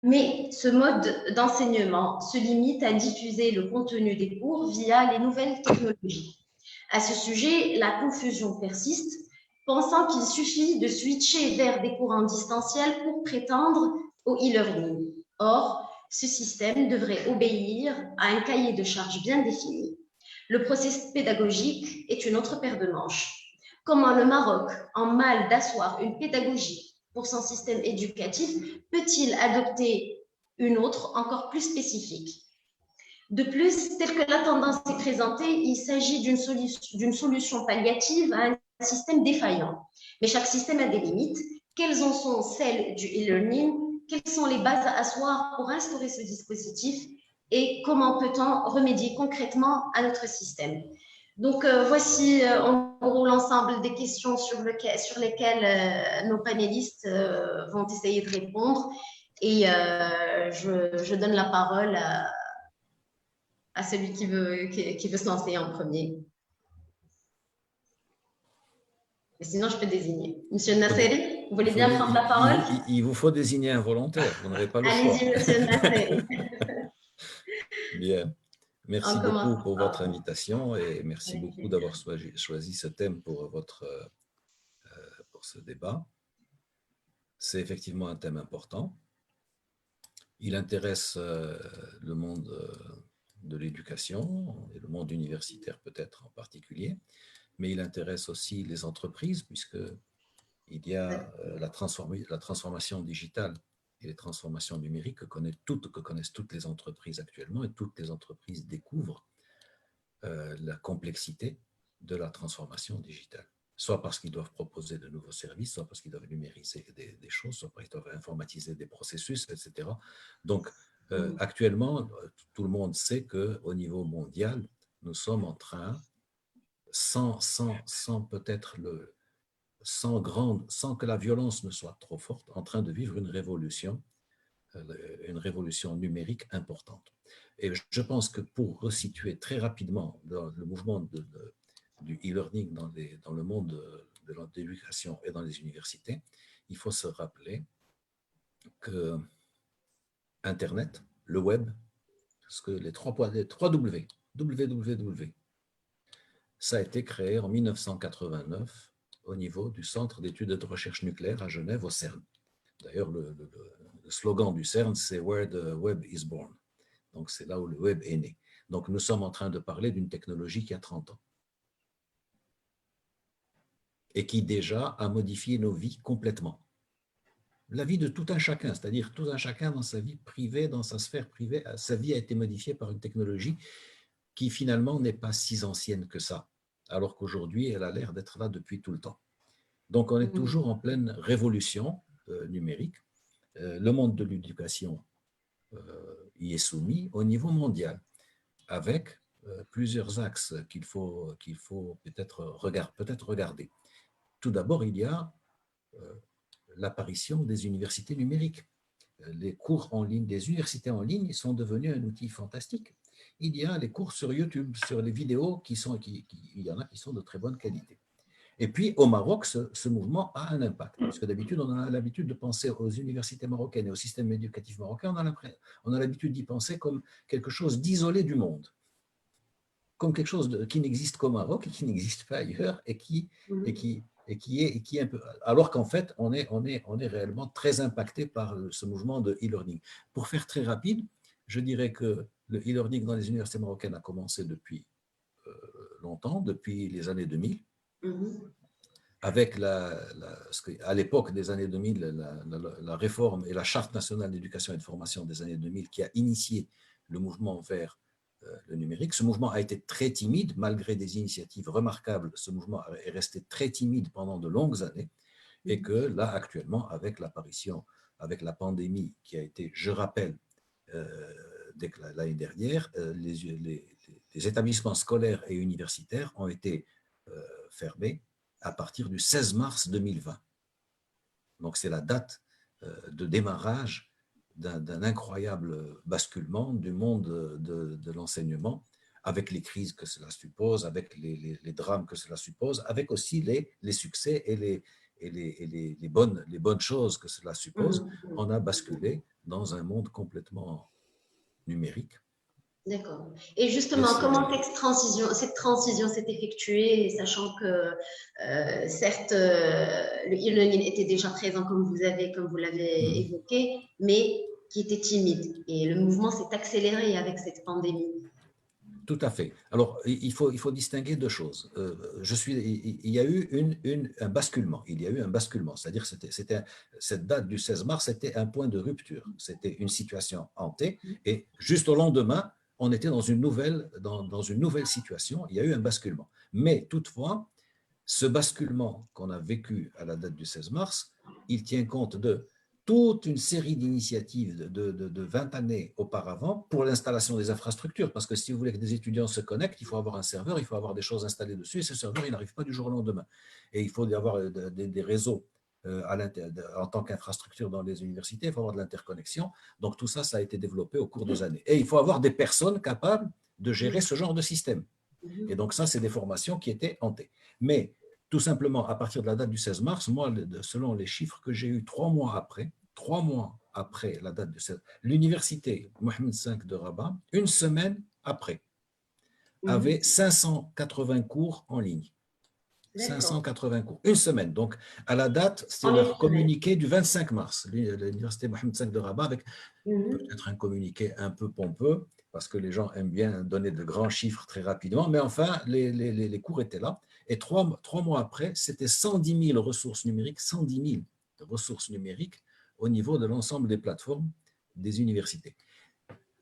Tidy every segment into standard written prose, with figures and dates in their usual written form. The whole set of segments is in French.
Mais ce mode d'enseignement se limite à diffuser le contenu des cours via les nouvelles technologies. À ce sujet, la confusion persiste, pensant qu'il suffit de switcher vers des cours en distanciel pour prétendre au e-learning. Or, ce système devrait obéir à un cahier de charges bien défini. Le processus pédagogique est une autre paire de manches. Comment le Maroc, en mal d'asseoir une pédagogie pour son système éducatif, peut-il adopter une autre encore plus spécifique? De plus, telle que la tendance est présentée, il s'agit d'une solution palliative à un système défaillant. Mais chaque système a des limites. Quelles en sont celles du e-learning? Quelles sont les bases à asseoir pour instaurer ce dispositif? Et comment peut-on remédier concrètement à notre système? Donc, voici en gros l'ensemble des questions sur lesquelles nos panélistes vont essayer de répondre. Et je donne la parole à celui qui veut se lancer en premier. Mais sinon, je peux désigner. Monsieur Nasseri, vous voulez bien prendre la parole? Il vous faut désigner un volontaire, vous n'avez pas le choix. Allez-y, monsieur Nasseri. Bien. Merci On beaucoup commence pour votre par invitation et merci avec beaucoup plaisir. d'avoir choisi ce thème pour ce débat. C'est effectivement un thème important. Il intéresse le monde de l'éducation et le monde universitaire peut-être en particulier, mais il intéresse aussi les entreprises puisqu'il y a la transformation digitale et les transformations numériques que connaissent toutes les entreprises actuellement et toutes les entreprises découvrent la complexité de la transformation digitale. Soit parce qu'ils doivent proposer de nouveaux services, soit parce qu'ils doivent numériser des choses, soit parce qu'ils doivent informatiser des processus, etc. Donc, actuellement, tout le monde sait qu'au niveau mondial, nous sommes en train, peut-être sans que la violence ne soit trop forte, en train de vivre une révolution numérique importante. Et je pense que pour resituer très rapidement le mouvement du e-learning dans le monde de l'éducation et dans les universités, il faut se rappeler que Internet, le web, parce que les trois W, www, ça a été créé en 1989 au niveau du Centre d'études et de recherche nucléaire à Genève, au CERN. D'ailleurs, le slogan du CERN, c'est « Where the web is born ». Donc, c'est là où le web est né. Donc, nous sommes en train de parler d'une technologie qui a 30 ans et qui déjà a modifié nos vies complètement. La vie de tout un chacun, c'est-à-dire tout un chacun dans sa vie privée, dans sa sphère privée, sa vie a été modifiée par une technologie qui finalement n'est pas si ancienne que ça, alors qu'aujourd'hui, elle a l'air d'être là depuis tout le temps. Donc, on est toujours en pleine révolution numérique. Le monde de l'éducation y est soumis au niveau mondial, avec plusieurs axes qu'il faut peut-être regarder. Tout d'abord, il y a l'apparition des universités numériques. Les cours en ligne, des universités en ligne sont devenus un outil fantastique. Il y a les cours sur YouTube, sur les vidéos il y en a qui sont de très bonne qualité. Et puis, au Maroc, ce mouvement a un impact, puisque d'habitude, on a l'habitude de penser aux universités marocaines et au système éducatif marocain, on a l'habitude d'y penser comme quelque chose d'isolé du monde, comme quelque chose qui n'existe qu'au Maroc et qui n'existe pas ailleurs, et qui est un peu… Alors qu'en fait, on est réellement très impacté par ce mouvement de e-learning. Pour faire très rapide, je dirais que le e-learning dans les universités marocaines a commencé depuis longtemps, depuis les années 2000, avec à l'époque des années 2000, la réforme et la Charte nationale d'éducation et de formation des années 2000 qui a initié le mouvement vers le numérique. Ce mouvement a été très timide, malgré des initiatives remarquables. Ce mouvement est resté très timide pendant de longues années et que là, actuellement, avec la pandémie qui a été, je rappelle, dès que l'année dernière, les établissements scolaires et universitaires ont été fermés à partir du 16 mars 2020. Donc, c'est la date de démarrage d'un incroyable basculement du monde de l'enseignement, avec les crises que cela suppose, avec les drames que cela suppose, avec aussi les succès et les bonnes choses que cela suppose, on a basculé dans un monde complètement numérique. D'accord. Et justement, comment cette transition s'est effectuée, sachant que certes, le e-learning était déjà présent comme vous l'avez évoqué, mais qui était timide. Et le mouvement s'est accéléré avec cette pandémie. Tout à fait. Alors, il faut distinguer deux choses. Il y a eu un basculement. Il y a eu un basculement. C'est-à-dire que cette date du 16 mars, c'était un point de rupture. C'était une situation hantée. Et juste au lendemain, on était dans une nouvelle situation. Il y a eu un basculement. Mais toutefois, ce basculement qu'on a vécu à la date du 16 mars, il tient compte de toute une série d'initiatives de 20 années auparavant pour l'installation des infrastructures. Parce que si vous voulez que des étudiants se connectent, il faut avoir un serveur, il faut avoir des choses installées dessus, et ce serveur, il n'arrive pas du jour au lendemain. Et il faut y avoir des réseaux en tant qu'infrastructure dans les universités, il faut avoir de l'interconnexion. Donc tout ça, ça a été développé au cours des années. Et il faut avoir des personnes capables de gérer ce genre de système. Et donc ça, c'est des formations qui étaient hantées. Mais tout simplement, à partir de la date du 16 mars, moi, selon les chiffres que j'ai eus 3 mois après la date du 16 mars, l'université Mohamed V de Rabat, une semaine après, avait 580 cours en ligne. 580 cours, une semaine. Donc, à la date, c'est leur communiqué du 25 mars. L'université Mohamed V de Rabat, avec peut-être un communiqué un peu pompeux, parce que les gens aiment bien donner de grands chiffres très rapidement, mais enfin, les cours étaient là. Et 3 mois après, c'était 110 000 ressources numériques, 110 000 ressources numériques au niveau de l'ensemble des plateformes des universités.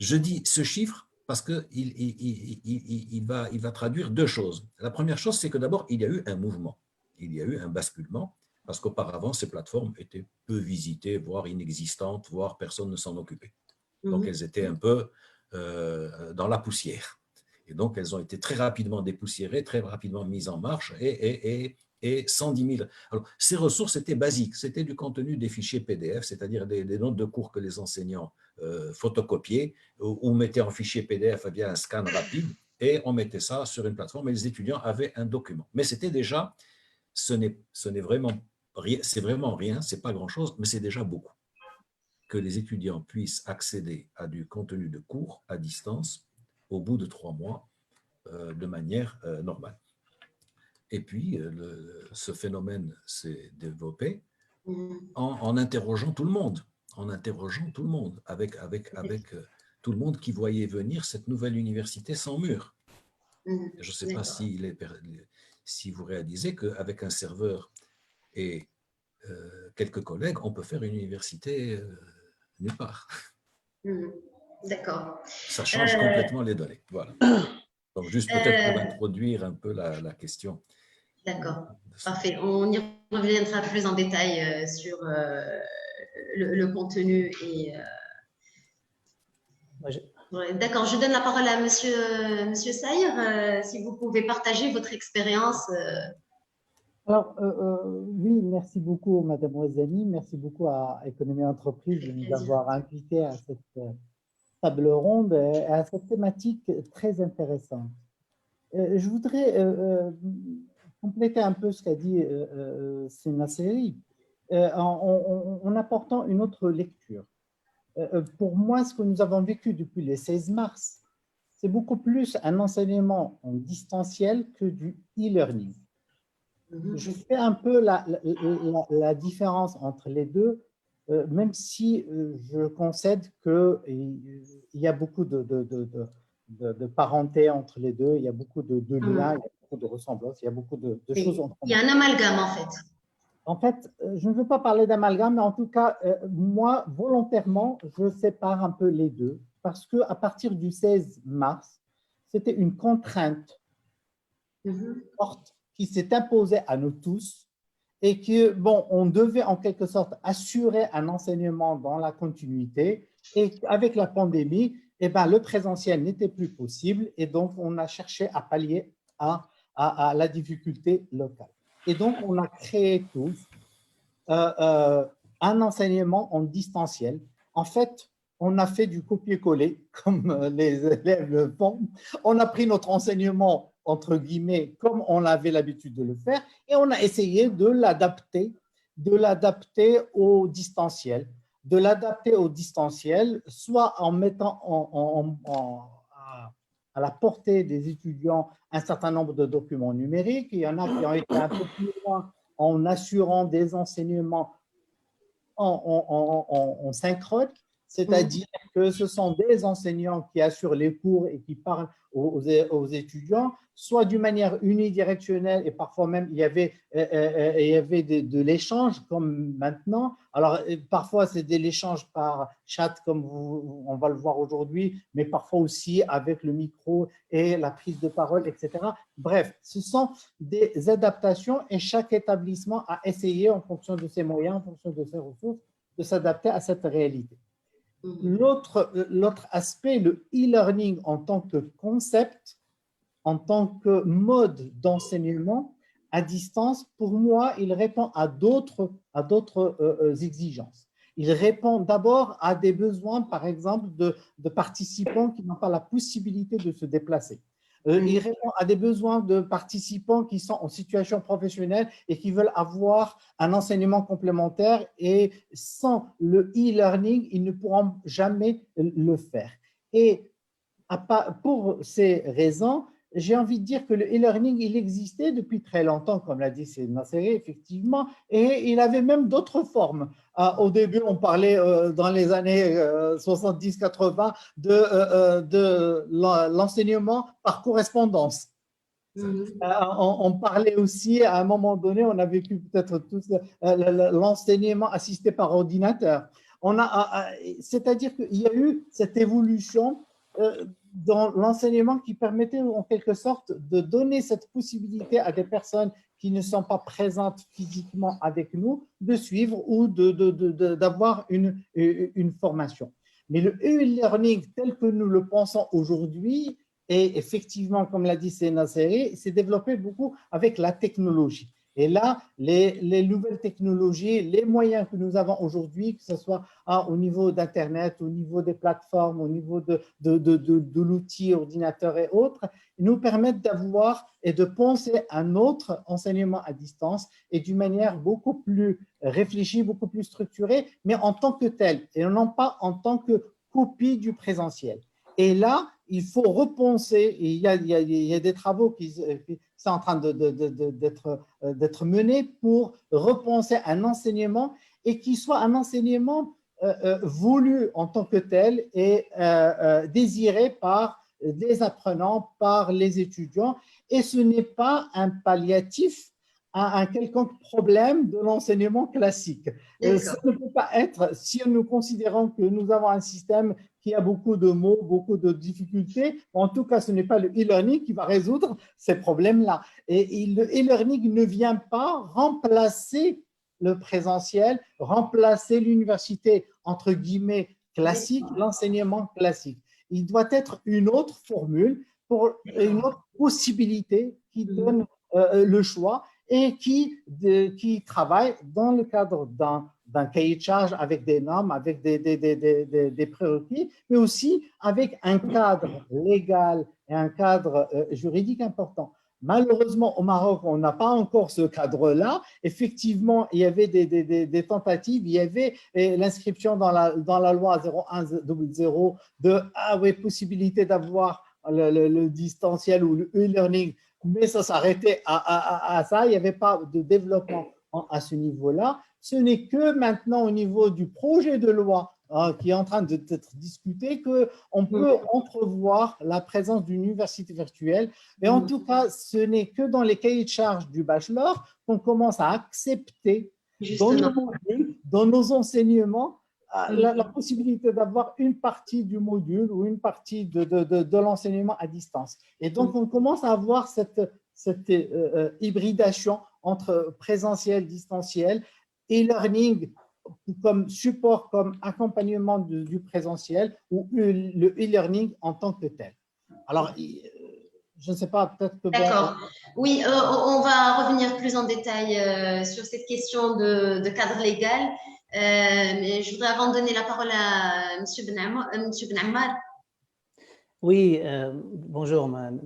Je dis ce chiffre parce qu'il va traduire deux choses. La première chose, c'est que d'abord, il y a eu un mouvement, il y a eu un basculement, parce qu'auparavant, ces plateformes étaient peu visitées, voire inexistantes, voire personne ne s'en occupait. Donc, elles étaient un peu dans la poussière. Et donc, elles ont été très rapidement dépoussiérées, très rapidement mises en marche et 110 000. Alors, ces ressources étaient basiques. C'était du contenu des fichiers PDF, c'est-à-dire des notes de cours que les enseignants photocopiaient ou mettaient en fichier PDF via un scan rapide et on mettait ça sur une plateforme et les étudiants avaient un document. Mais c'était déjà, ce n'est vraiment rien, c'est vraiment rien, c'est pas grand-chose, mais c'est déjà beaucoup que les étudiants puissent accéder à du contenu de cours à distance au bout de 3 mois de manière normale. Et puis, ce phénomène s'est développé en interrogeant tout le monde, avec tout le monde qui voyait venir cette nouvelle université sans mur. Je ne sais pas si vous réalisez qu'avec un serveur et quelques collègues, on peut faire une université nulle part. D'accord. Ça change complètement les données. Voilà. Donc, juste peut-être pour introduire un peu la question. D'accord, parfait. On y reviendra plus en détail sur le contenu. D'accord, je donne la parole à Monsieur Saïr, si vous pouvez partager votre expérience. Alors, oui, merci beaucoup, Madame Ouazani. Merci beaucoup à Économie Entreprise de nous avoir invités à cette table ronde et à cette thématique très intéressante. Je voudrais compléter un peu ce qu'a dit Sénacéry en apportant une autre lecture. Pour moi, ce que nous avons vécu depuis le 16 mars, c'est beaucoup plus un enseignement en distanciel que du e-learning. Je fais un peu la différence entre les deux, même si je concède qu'il y a beaucoup de parenté entre les deux, il y a beaucoup de liens, il y a beaucoup de ressemblances, il y a beaucoup de choses entre Il y a un amalgame, en fait. En fait, je ne veux pas parler d'amalgame, mais en tout cas, moi, volontairement, je sépare un peu les deux, parce qu'à partir du 16 mars, c'était une contrainte forte qui s'est imposée à nous tous et que, bon, on devait en quelque sorte assurer un enseignement dans la continuité. Et avec la pandémie, eh ben, le présentiel n'était plus possible et donc on a cherché à pallier à la difficulté locale. Et donc, on a créé tous un enseignement en distanciel. En fait, on a fait du copier-coller, comme les élèves le font. On a pris notre enseignement, entre guillemets, comme on avait l'habitude de le faire, et on a essayé de l'adapter de l'adapter au distanciel. De l'adapter au distanciel, soit en mettant à la portée des étudiants un certain nombre de documents numériques. Il y en a qui ont été un peu plus loin en assurant des enseignements en synchrone, c'est-à-dire que ce sont des enseignants qui assurent les cours et qui parlent aux étudiants, soit d'une manière unidirectionnelle et parfois même il y avait de l'échange comme maintenant. Alors parfois c'est de l'échange par chat comme on va le voir aujourd'hui, mais parfois aussi avec le micro et la prise de parole, etc. Bref, ce sont des adaptations et chaque établissement a essayé en fonction de ses moyens, en fonction de ses ressources, de s'adapter à cette réalité. L'autre aspect, le e-learning en tant que concept, en tant que mode d'enseignement à distance, pour moi, il répond à d'autres exigences. Il répond d'abord à des besoins, par exemple, de participants qui n'ont pas la possibilité de se déplacer. Il répond à des besoins de participants qui sont en situation professionnelle et qui veulent avoir un enseignement complémentaire et sans le e-learning, ils ne pourront jamais le faire. Et pour ces raisons, j'ai envie de dire que le e-learning, il existait depuis très longtemps, comme l'a dit Seyd Nasseri, effectivement, et il avait même d'autres formes. Au début, on parlait dans les années 70-80 de l'enseignement par correspondance. On parlait aussi, à un moment donné, on a vécu peut-être tous l'enseignement assisté par ordinateur. C'est-à-dire qu'il y a eu cette évolution dans l'enseignement qui permettait en quelque sorte de donner cette possibilité à des personnes qui ne sont pas présentes physiquement avec nous de suivre ou d'avoir une formation. Mais le e-learning tel que nous le pensons aujourd'hui, et effectivement, comme l'a dit Seyd Nasseri, s'est développé beaucoup avec la technologie. Et là, les nouvelles technologies, les moyens que nous avons aujourd'hui, que ce soit au niveau d'Internet, au niveau des plateformes, au niveau de l'outil ordinateur et autres, nous permettent d'avoir et de penser un autre enseignement à distance et d'une manière beaucoup plus réfléchie, beaucoup plus structurée, mais en tant que tel, et non pas en tant que copie du présentiel. Et là, il faut repenser, et il y a des travaux qui sont en train d'être menés pour repenser un enseignement et qui soit un enseignement voulu en tant que tel et désiré par les apprenants, par les étudiants. Et ce n'est pas un palliatif à un quelconque problème de l'enseignement classique. Ça ne peut pas être, si nous considérons que nous avons un système qui a beaucoup de mots, beaucoup de difficultés, en tout cas, ce n'est pas le e-learning qui va résoudre ces problèmes-là. Et le e-learning ne vient pas remplacer le présentiel, remplacer l'université, entre guillemets, classique, l'enseignement classique. Il doit être une autre formule, pour une autre possibilité qui donne le choix et qui travaille dans le cadre d'un cahier de charge avec des normes, avec des prérequis, mais aussi avec un cadre légal et un cadre juridique important. Malheureusement, au Maroc, on n'a pas encore ce cadre-là. Effectivement, il y avait des tentatives, il y avait l'inscription dans la loi 0100 de possibilité d'avoir le distanciel ou le e-learning, mais ça s'arrêtait à ça, il n'y avait pas de développement à ce niveau-là. Ce n'est que maintenant au niveau du projet de loi qui est en train d'être discuté qu'on peut entrevoir la présence d'une université virtuelle. Et en tout cas, ce n'est que dans les cahiers de charges du bachelor qu'on commence à accepter dans nos modules, dans nos enseignements, la possibilité d'avoir une partie du module ou une partie de l'enseignement à distance. Et donc, on commence à avoir cette hybridation entre présentiel, distanciel, e-learning comme support, comme accompagnement du présentiel ou le e-learning en tant que tel. Alors, je ne sais pas, peut-être que… D'accord. Oui, on va revenir plus en détail sur cette question de cadre légal. Mais je voudrais avant de donner la parole à M. Ben Ammar. Oui, bonjour Mariam,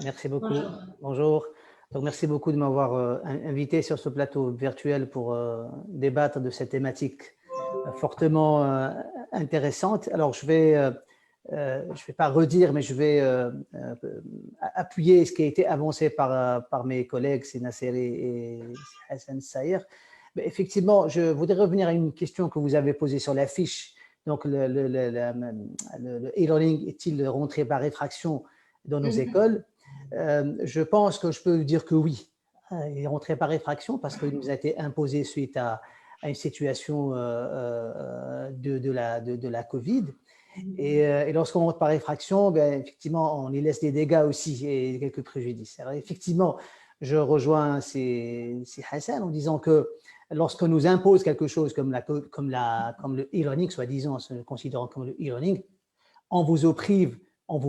merci beaucoup. Bonjour. Bonjour. Donc, merci beaucoup de m'avoir invité sur ce plateau virtuel pour débattre de cette thématique fortement intéressante. Alors, je vais pas redire, mais je vais appuyer ce qui a été avancé par mes collègues, c'est Nasseri et Hassan Saïr. Mais effectivement, je voudrais revenir à une question que vous avez posée sur la fiche. Donc, le e-learning est-il rentré par réfraction dans nos écoles? Je pense que je peux dire que oui. Il est rentré par réfraction parce qu'il nous a été imposé suite à une situation de la Covid. Et lorsqu'on rentre par effraction, ben, effectivement, on y laisse des dégâts aussi et quelques préjudices. Alors, effectivement, je rejoins Hassan en disant que lorsqu'on nous impose quelque chose comme le e-learning, soi-disant, considérant comme le e-learning, on vous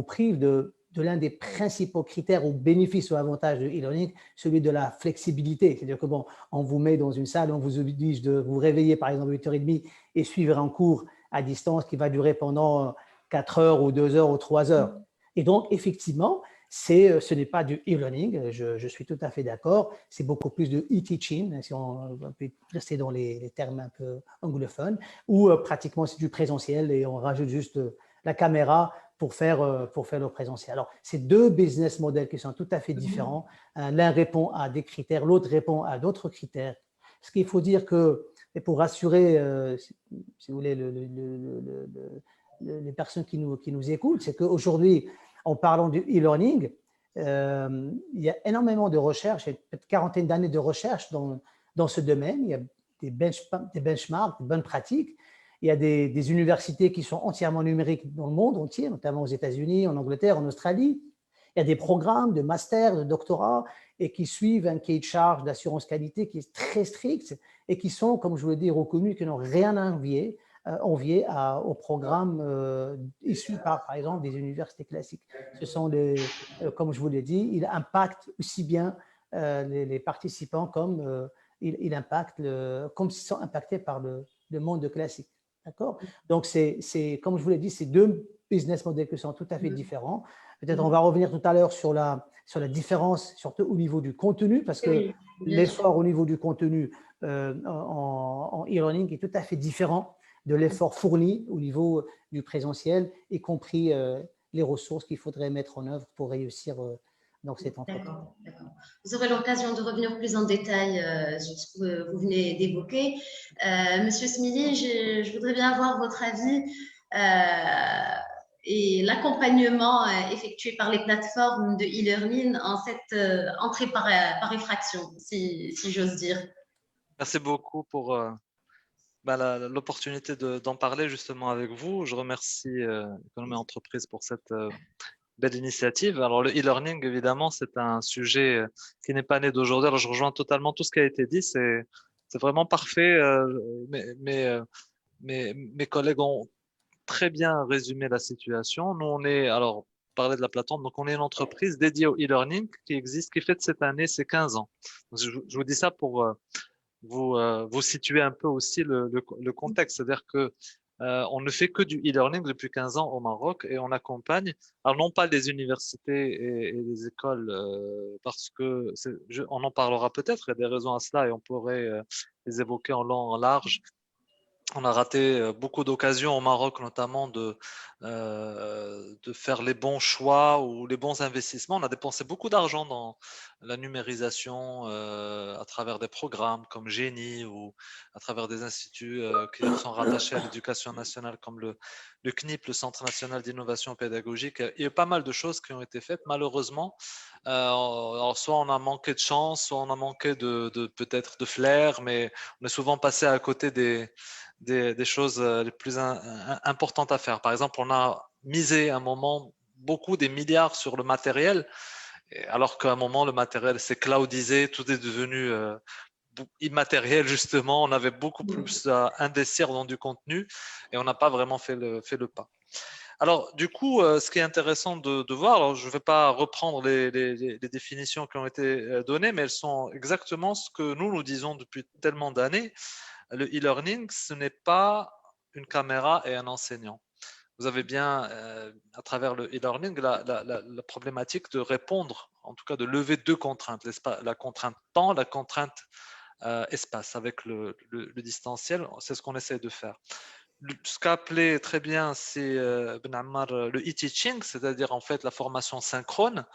prive de l'un des principaux critères ou bénéfices ou avantages de e-learning, celui de la flexibilité. C'est-à-dire que bon, on vous met dans une salle, on vous oblige de vous réveiller par exemple à 8h30 et suivre un cours à distance qui va durer pendant 4 heures ou 2 heures ou 3 heures. Et donc, effectivement, ce n'est pas du e-learning, je suis tout à fait d'accord, c'est beaucoup plus de e-teaching, si on peut rester dans les termes un peu anglophones, ou pratiquement c'est du présentiel et on rajoute juste la caméra pour faire le présentiel. Alors, c'est deux business models qui sont tout à fait différents. L'un répond à des critères, l'autre répond à d'autres critères. Ce qu'il faut dire que, et pour rassurer, si vous voulez, les personnes qui nous écoutent, c'est qu'aujourd'hui, en parlant du e-learning, il y a énormément de recherches, il y a peut-être une quarantaine d'années de recherche dans ce domaine. Il y a des benchmarks, des bonnes pratiques. Il y a des universités qui sont entièrement numériques dans le monde entier, notamment aux États-Unis, en Angleterre, en Australie. Il y a des programmes de master, de doctorat, et qui suivent un cahier de charge d'assurance qualité qui est très strict et qui sont, comme je vous l'ai dit, reconnus, qui n'ont rien à envier aux programmes issus par exemple, des universités classiques. Ce sont comme je vous l'ai dit, ils impactent aussi bien les participants comme ils impactent comme ils sont impactés par le monde classique. D'accord? Donc, comme je vous l'ai dit, c'est deux business models qui sont tout à fait différents. Peut-être on va revenir tout à l'heure sur la différence, surtout au niveau du contenu, parce que l'effort au niveau du contenu en e-learning est tout à fait différent de l'effort fourni au niveau du présentiel, y compris les ressources qu'il faudrait mettre en œuvre pour réussir dans cette entreprise. D'accord. Vous aurez l'occasion de revenir plus en détail sur ce que vous venez d'évoquer. Monsieur Smilly, je voudrais bien avoir votre avis et l'accompagnement effectué par les plateformes de e-learning en cette entrée par effraction, si j'ose dire. Merci beaucoup pour l'opportunité d'en parler justement avec vous. Je remercie Économie Entreprise pour cette belle initiative. Alors, le e-learning, évidemment, c'est un sujet qui n'est pas né d'aujourd'hui. Alors, je rejoins totalement tout ce qui a été dit. C'est vraiment parfait. Mes collègues ont très bien résumé la situation. Nous, parler de la plateforme, donc on est une entreprise dédiée au e-learning qui fête cette année ses 15 ans. Donc, je vous dis ça pour vous situer un peu aussi le contexte. C'est-à-dire que on ne fait que du e-learning depuis 15 ans au Maroc et on accompagne, alors non pas les universités et les écoles, parce que on en parlera peut-être, il y a des raisons à cela et on pourrait les évoquer en long, en large. On a raté beaucoup d'occasions au Maroc, notamment de faire les bons choix ou les bons investissements. On a dépensé beaucoup d'argent dans la numérisation à travers des programmes comme Génie ou à travers des instituts qui sont rattachés à l'éducation nationale comme le CNIP, le Centre national d'innovation pédagogique. Il y a pas mal de choses qui ont été faites. Malheureusement, alors soit on a manqué de chance, soit on a manqué peut-être de flair, mais on est souvent passé à côté des choses les plus importantes à faire. Par exemple, on a misé à un moment des milliards sur le matériel, alors qu'à un moment, le matériel s'est cloudisé, tout est devenu immatériel justement. On avait beaucoup plus à investir dans du contenu et on n'a pas vraiment fait le pas. Alors, du coup, ce qui est intéressant de voir, alors je ne vais pas reprendre les définitions qui ont été données, mais elles sont exactement ce que nous disons depuis tellement d'années. Le e-learning, ce n'est pas une caméra et un enseignant. vous avez bien, à travers le e-learning, la problématique de répondre, en tout cas de lever deux contraintes, la contrainte temps, la contrainte espace. Avec le distanciel, c'est ce qu'on essaie de faire. Ce qu'a appelé très bien, c'est Ben Ammar, le e-teaching, c'est-à-dire en fait la formation synchrone.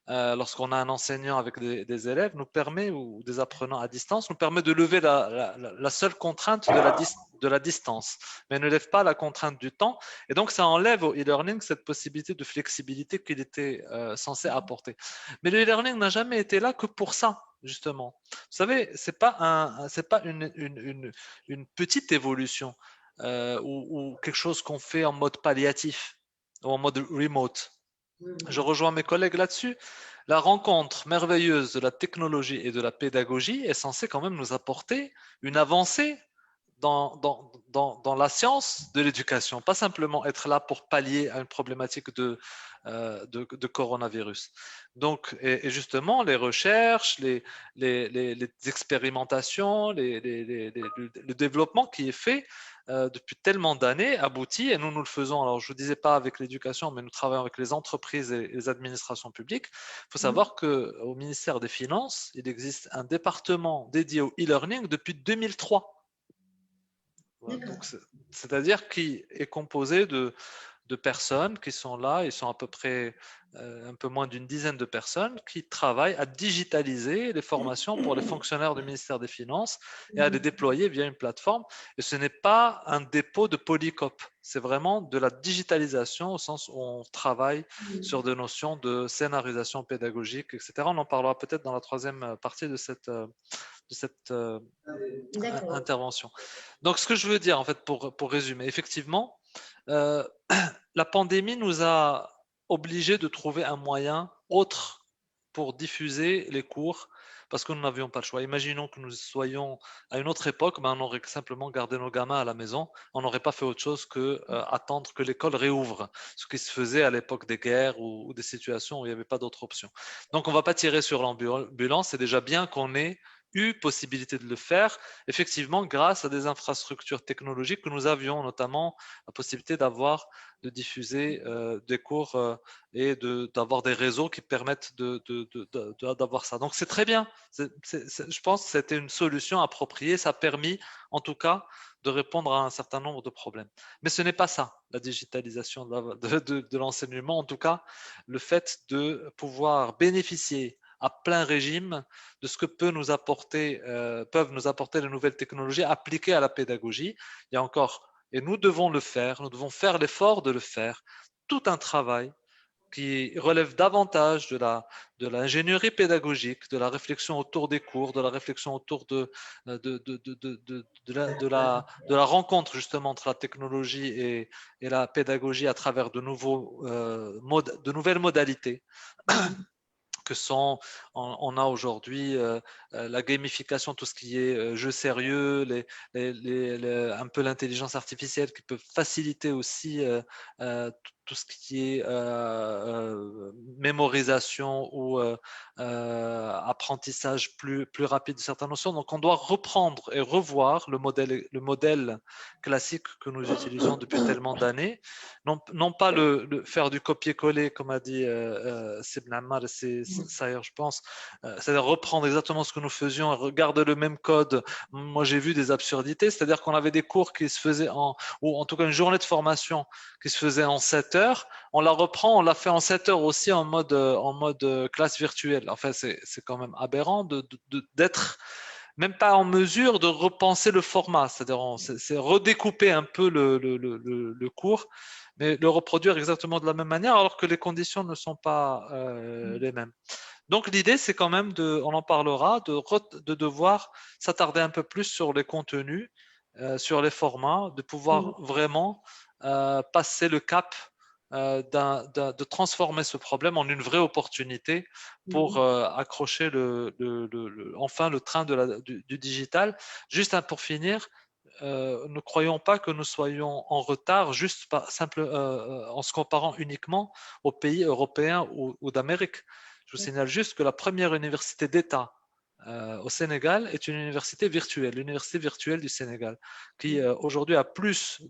Lorsqu'on a un enseignant avec des élèves, nous permet, ou des apprenants à distance, nous permet de lever la seule contrainte de la distance, mais ne lève pas la contrainte du temps. Et donc, ça enlève au e-learning cette possibilité de flexibilité qu'il était censé apporter. Mais le e-learning n'a jamais été là que pour ça, justement. Vous savez, c'est pas une petite évolution ou quelque chose qu'on fait en mode palliatif ou en mode remote. Je rejoins mes collègues là-dessus. La rencontre merveilleuse de la technologie et de la pédagogie est censée quand même nous apporter une avancée dans la science de l'éducation, pas simplement être là pour pallier à une problématique de coronavirus. Donc, et justement, les recherches, les expérimentations, le développement qui est fait depuis tellement d'années aboutit, et nous le faisons. Alors, je ne disais pas avec l'éducation, mais nous travaillons avec les entreprises et les administrations publiques. Il faut savoir qu'au ministère des Finances, il existe un département dédié au e-learning depuis 2003. C'est-à-dire qui est composé de personnes qui sont là, ils sont à peu près un peu moins d'une dizaine de personnes qui travaillent à digitaliser les formations pour les fonctionnaires du ministère des Finances et à les déployer via une plateforme. Et ce n'est pas un dépôt de polycope, c'est vraiment de la digitalisation au sens où on travaille sur des notions de scénarisation pédagogique, etc. On en parlera peut-être dans la troisième partie de cette intervention. Donc, ce que je veux dire, en fait, pour résumer, effectivement, la pandémie nous a obligés de trouver un moyen autre pour diffuser les cours parce que nous n'avions pas le choix. Imaginons que nous soyons à une autre époque, on aurait simplement gardé nos gamins à la maison, on n'aurait pas fait autre chose que attendre que l'école réouvre, ce qui se faisait à l'époque des guerres ou des situations où il n'y avait pas d'autre option. Donc on ne va pas tirer sur l'ambulance, c'est déjà bien qu'on ait eu possibilité de le faire, effectivement, grâce à des infrastructures technologiques que nous avions, notamment la possibilité de diffuser des cours et d'avoir des réseaux qui permettent d'avoir ça. Donc, c'est très bien. Je pense que c'était une solution appropriée. Ça a permis, en tout cas, de répondre à un certain nombre de problèmes. Mais ce n'est pas ça, la digitalisation de l'enseignement. En tout cas, le fait de pouvoir bénéficier à plein régime de ce que peuvent nous apporter les nouvelles technologies appliquées à la pédagogie. Il y a encore, et nous devons le faire, nous devons faire l'effort de le faire, tout un travail qui relève davantage de l'ingénierie pédagogique, de la réflexion autour des cours, de la réflexion autour de la rencontre justement entre la technologie et la pédagogie à travers de nouvelles modalités. Que sont, on a aujourd'hui la gamification, tout ce qui est jeu sérieux, un peu l'intelligence artificielle qui peut faciliter aussi tout ce qui est mémorisation ou apprentissage plus rapide de certaines notions. Donc, on doit reprendre et revoir le modèle classique que nous utilisons depuis tellement d'années. Non pas faire du copier-coller, comme a dit Sibn Ammar et Sayer, je pense, c'est-à-dire reprendre exactement ce que nous faisions, regarder le même code. Moi, j'ai vu des absurdités, c'est-à-dire qu'on avait des cours qui se faisaient ou en tout cas une journée de formation qui se faisait en 7 heures, on la reprend, on l'a fait en 7 heures aussi en mode classe virtuelle. Enfin, c'est quand même aberrant d'être même pas en mesure de repenser le format, c'est-à-dire c'est redécouper un peu le cours, mais le reproduire exactement de la même manière alors que les conditions ne sont pas les mêmes. Donc l'idée, c'est quand même on en parlera, de devoir s'attarder un peu plus sur les contenus, sur les formats, de pouvoir vraiment passer le cap de transformer ce problème en une vraie opportunité pour accrocher enfin le train du digital. Juste pour finir, ne croyons pas que nous soyons en retard juste en se comparant uniquement aux pays européens ou d'Amérique. Je vous signale juste que la première université d'État au Sénégal est une université virtuelle, l'université virtuelle du Sénégal, qui aujourd'hui a plus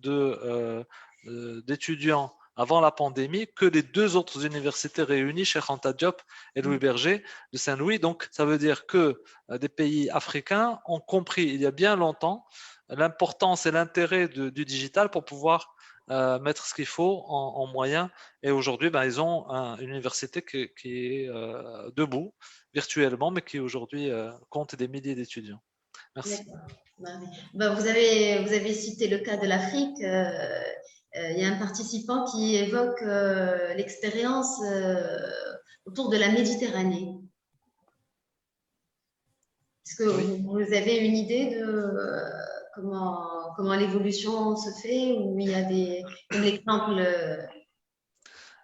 d'étudiants avant la pandémie que les deux autres universités réunies, Cheikh Anta Diop et Louis Berger de Saint-Louis. Donc, ça veut dire que des pays africains ont compris il y a bien longtemps l'importance et l'intérêt du digital pour pouvoir mettre ce qu'il faut en moyens. Et aujourd'hui, ils ont une université qui est debout virtuellement, mais qui aujourd'hui compte des milliers d'étudiants. Merci. Vous avez cité le cas de l'Afrique. Il y a un participant qui évoque l'expérience autour de la Méditerranée. Est-ce que vous avez une idée de comment l'évolution se fait, ou il y a comme l'exemple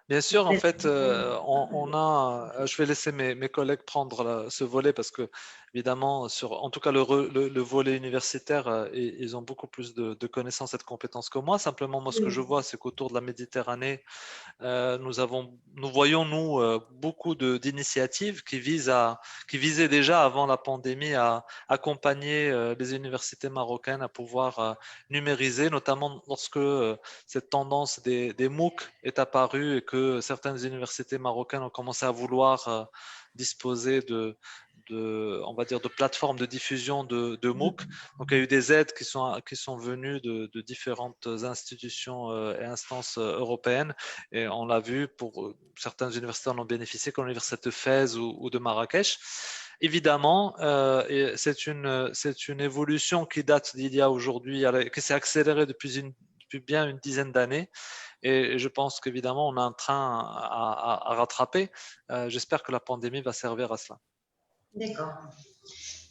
Bien sûr, en fait, je vais laisser mes collègues prendre ce volet parce que, évidemment, en tout cas, le volet universitaire, ils ont beaucoup plus de connaissances et de compétences que moi. Simplement, moi, ce que je vois, c'est qu'autour de la Méditerranée, nous voyons beaucoup d'initiatives qui visaient déjà avant la pandémie à accompagner les universités marocaines à pouvoir numériser, notamment lorsque cette tendance des MOOC est apparue et que certaines universités marocaines ont commencé à vouloir disposer on va dire, de plateformes de diffusion de MOOC. Donc, il y a eu des aides qui sont venues de différentes institutions et instances européennes. Et on l'a vu, pour certaines universités en ont bénéficié, comme l'université de Fès ou de Marrakech. Évidemment, c'est une évolution qui date d'il y a aujourd'hui, qui s'est accélérée depuis bien une dizaine d'années. Et je pense qu'évidemment, on a un train à rattraper. J'espère que la pandémie va servir à cela. D'accord.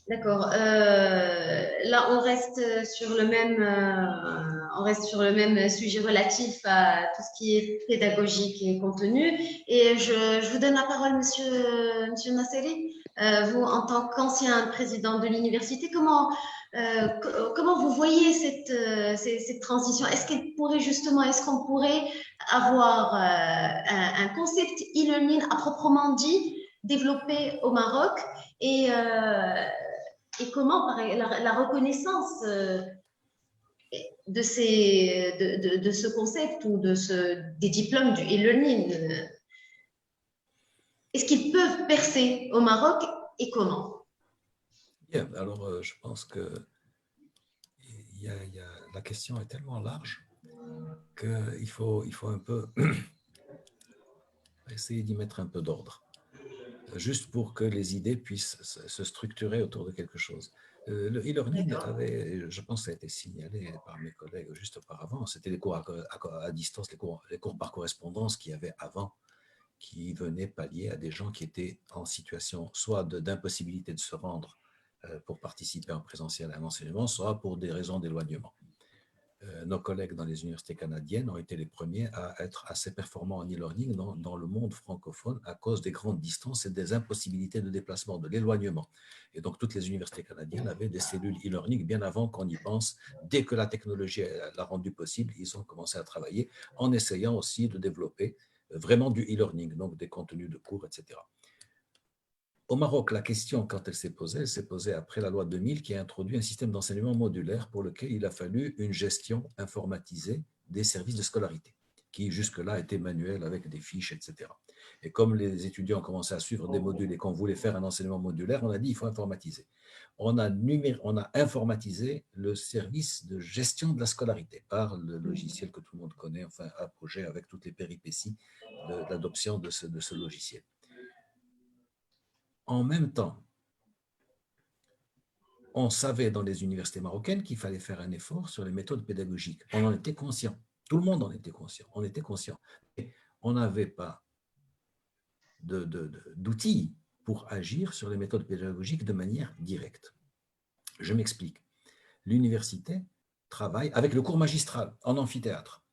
D'accord. Là, on reste sur le même sujet relatif à tout ce qui est pédagogique et contenu. Et je vous donne la parole, Monsieur Nasseri. Vous, en tant qu'ancien président de l'université, comment vous voyez cette transition? Est-ce qu'on pourrait avoir un concept e-learning à proprement dit développé au Maroc, et comment la reconnaissance de ce concept ou des diplômes du e-learning, est-ce qu'ils peuvent percer au Maroc, et comment? Bien, alors je pense que la question est tellement large qu'il faut un peu essayer d'y mettre un peu d'ordre, juste pour que les idées puissent se structurer autour de quelque chose. Le e-learning je pense que ça a été signalé par mes collègues juste auparavant, c'était les cours à distance, les cours par correspondance qu'il y avait avant, qui venaient pallier à des gens qui étaient en situation soit d'impossibilité de se rendre pour participer en présentiel à un enseignement, soit pour des raisons d'éloignement. Nos collègues dans les universités canadiennes ont été les premiers à être assez performants en e-learning dans le monde francophone à cause des grandes distances et des impossibilités de déplacement, de l'éloignement. Et donc, toutes les universités canadiennes avaient des cellules e-learning bien avant qu'on y pense. Dès que la technologie l'a rendu possible, ils ont commencé à travailler en essayant aussi de développer vraiment du e-learning, donc des contenus de cours, etc. Au Maroc, la question, quand elle s'est posée après la loi 2000 qui a introduit un système d'enseignement modulaire pour lequel il a fallu une gestion informatisée des services de scolarité, qui jusque-là étaient manuels avec des fiches, etc. Et comme les étudiants commençaient à suivre des modules et qu'on voulait faire un enseignement modulaire, on a dit il faut informatiser. On a informatisé le service de gestion de la scolarité par le logiciel que tout le monde connaît, enfin Apogée, avec toutes les péripéties de l'adoption de ce logiciel. En même temps, on savait dans les universités marocaines qu'il fallait faire un effort sur les méthodes pédagogiques. On en était conscient. Tout le monde en était conscient. On était conscient. Et on n'avait pas d'outils pour agir sur les méthodes pédagogiques de manière directe. Je m'explique. L'université travaille avec le cours magistral en amphithéâtre.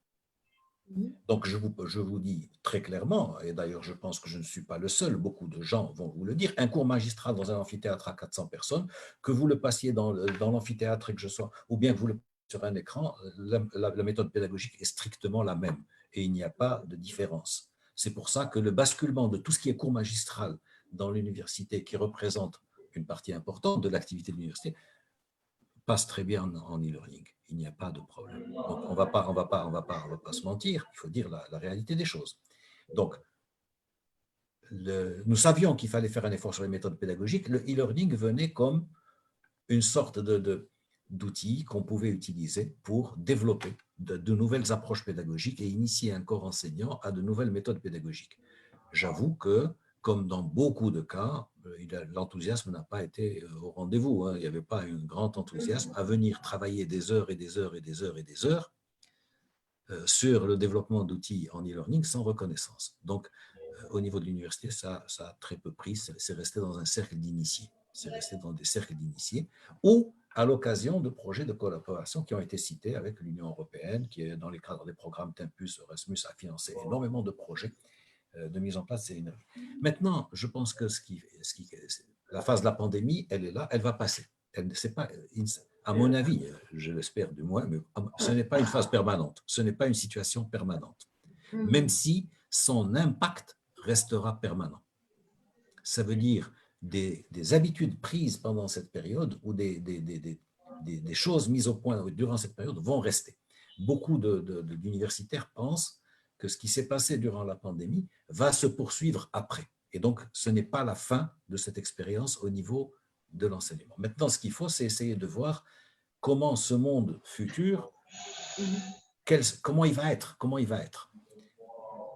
Donc, je vous dis très clairement, et d'ailleurs, je pense que je ne suis pas le seul, beaucoup de gens vont vous le dire, un cours magistral dans un amphithéâtre à 400 personnes, que vous le passiez dans l'amphithéâtre et que je sois, ou bien que vous le passiez sur un écran, la méthode pédagogique est strictement la même et il n'y a pas de différence. C'est pour ça que le basculement de tout ce qui est cours magistral dans l'université, qui représente une partie importante de l'activité de l'université, passe très bien en e-learning. Il n'y a pas de problème. Donc, on va pas se mentir. Il faut dire la réalité des choses. Donc, nous savions qu'il fallait faire un effort sur les méthodes pédagogiques. Le e-learning venait comme une sorte d'outil qu'on pouvait utiliser pour développer de nouvelles approches pédagogiques et initier un corps enseignant à de nouvelles méthodes pédagogiques. J'avoue que, comme dans beaucoup de cas, l'enthousiasme n'a pas été au rendez-vous. Il n'y avait pas un grand enthousiasme à venir travailler des heures et des heures et des heures et des heures sur le développement d'outils en e-learning sans reconnaissance. Donc, au niveau de l'université, ça a très peu pris, c'est resté dans un cercle d'initiés. C'est resté dans des cercles d'initiés ou à l'occasion de projets de collaboration qui ont été cités avec l'Union européenne, qui est dans les cadres des programmes Tempus, Erasmus, a financé énormément de projets de mise en place. Maintenant, je pense que la phase de la pandémie, elle est là, elle va passer. Pas, à mon avis, je l'espère du moins, mais ce n'est pas une phase permanente, ce n'est pas une situation permanente, même si son impact restera permanent. Ça veut dire des habitudes prises pendant cette période ou des choses mises au point durant cette période vont rester. Beaucoup d'universitaires pensent que ce qui s'est passé durant la pandémie va se poursuivre après. Et donc, ce n'est pas la fin de cette expérience au niveau de l'enseignement. Maintenant, ce qu'il faut, c'est essayer de voir comment ce monde futur, comment il va être.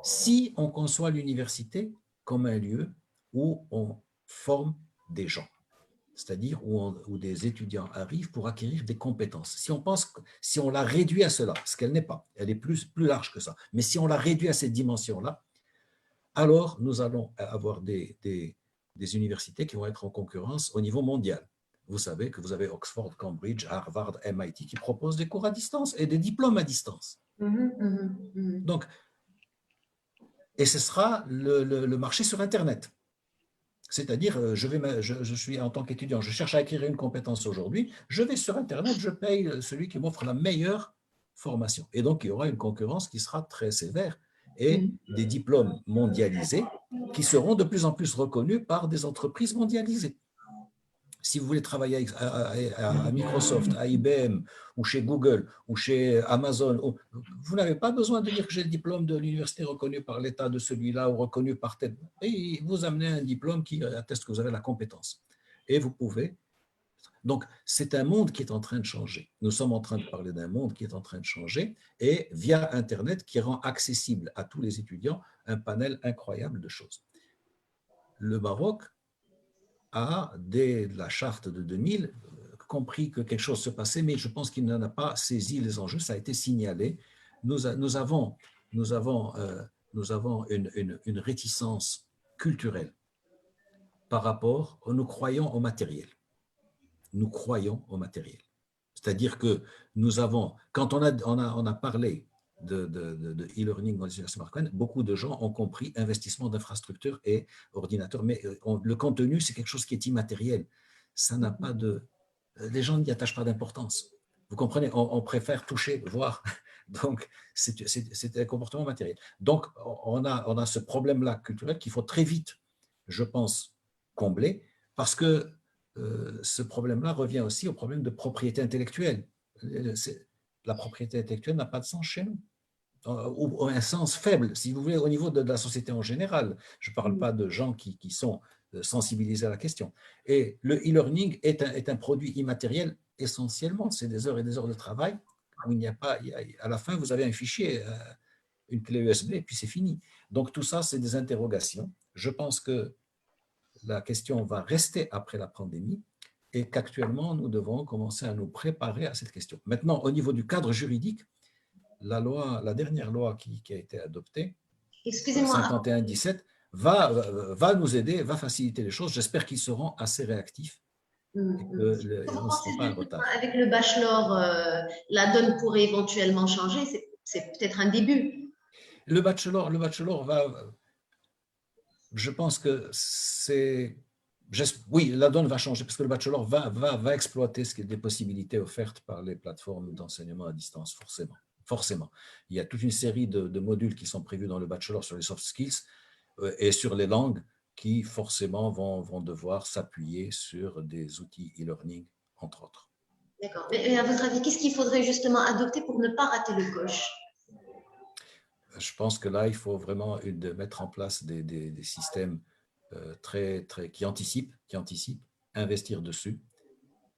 Si on conçoit l'université comme un lieu où on forme des gens, c'est-à-dire où des étudiants arrivent pour acquérir des compétences. Si on la réduit à cela, ce qu'elle n'est pas, elle est plus large que ça, mais si on la réduit à cette dimension-là, alors nous allons avoir des universités qui vont être en concurrence au niveau mondial. Vous savez que vous avez Oxford, Cambridge, Harvard, MIT qui proposent des cours à distance et des diplômes à distance. Donc, et ce sera le marché sur Internet. C'est-à-dire, je suis en tant qu'étudiant, je cherche à acquérir une compétence aujourd'hui, je vais sur Internet, je paye celui qui m'offre la meilleure formation. Et donc, il y aura une concurrence qui sera très sévère et des diplômes mondialisés qui seront de plus en plus reconnus par des entreprises mondialisées. Si vous voulez travailler à Microsoft, à IBM, ou chez Google, ou chez Amazon, vous n'avez pas besoin de dire que j'ai le diplôme de l'université reconnu par l'État de celui-là ou reconnu par tel. Et vous amenez un diplôme qui atteste que vous avez la compétence. Et vous pouvez. Donc, c'est un monde qui est en train de changer. Nous sommes en train de parler d'un monde qui est en train de changer et via Internet qui rend accessible à tous les étudiants un panel incroyable de choses. Le Maroc a, dès la charte de 2000, compris que quelque chose se passait, mais je pense qu'il n'en a pas saisi les enjeux, ça a été signalé. Nous avons une réticence culturelle par rapport, nous croyons au matériel. Nous croyons au matériel. C'est-à-dire que nous avons, quand on a parlé de e-learning dans les universités marocaines, beaucoup de gens ont compris investissement d'infrastructures et ordinateurs, mais le contenu, c'est quelque chose qui est immatériel. Ça n'a pas de... Les gens n'y attachent pas d'importance. Vous comprenez, on préfère toucher, voir. Donc, c'est un comportement matériel. Donc, on a ce problème-là culturel qu'il faut très vite, je pense, combler, parce que ce problème-là revient aussi au problème de propriété intellectuelle. La propriété intellectuelle n'a pas de sens chez nous, ou un sens faible, si vous voulez, au niveau de la société en général. Je ne parle pas de gens qui sont sensibilisés à la question. Et le e-learning est un produit immatériel essentiellement. C'est des heures et des heures de travail où il n'y a pas, à la fin, vous avez un fichier, une clé USB, et puis c'est fini. Donc tout ça, c'est des interrogations. Je pense que la question va rester après la pandémie et qu'actuellement, nous devons commencer à nous préparer à cette question. Maintenant, au niveau du cadre juridique, la dernière loi qui a été adoptée, 51-17, va nous aider, va faciliter les choses. J'espère qu'ils seront assez réactifs et qu'on ne sera pas en retard. Avec le bachelor, la donne pourrait éventuellement changer. C'est peut-être un début. Le bachelor va... Je pense que c'est... Oui, la donne va changer parce que le bachelor va exploiter des possibilités offertes par les plateformes d'enseignement à distance, forcément. Il y a toute une série de modules qui sont prévus dans le bachelor sur les soft skills et sur les langues qui forcément vont devoir s'appuyer sur des outils e-learning, entre autres. D'accord. Mais à votre avis, qu'est-ce qu'il faudrait justement adopter pour ne pas rater le coche? Je pense que là, il faut vraiment mettre en place des systèmes qui anticipent, investir dessus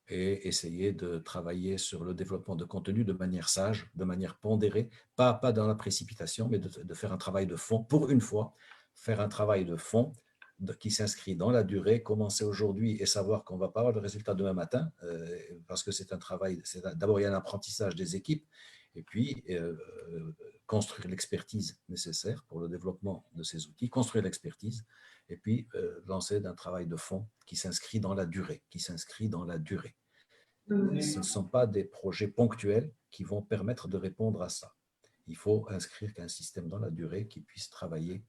et essayer de travailler sur le développement de contenu de manière sage, de manière pondérée, pas dans la précipitation, mais de faire un travail de fond, pour une fois, faire un travail de fond qui s'inscrit dans la durée, commencer aujourd'hui et savoir qu'on ne va pas avoir le résultat demain matin, parce que c'est un travail, d'abord il y a un apprentissage des équipes, et puis construire l'expertise nécessaire pour le développement de ces outils, construire l'expertise, et puis lancer d'un travail de fond qui s'inscrit dans la durée, Ce ne sont pas des projets ponctuels qui vont permettre de répondre à ça. Il faut inscrire un système dans la durée qui puisse travailler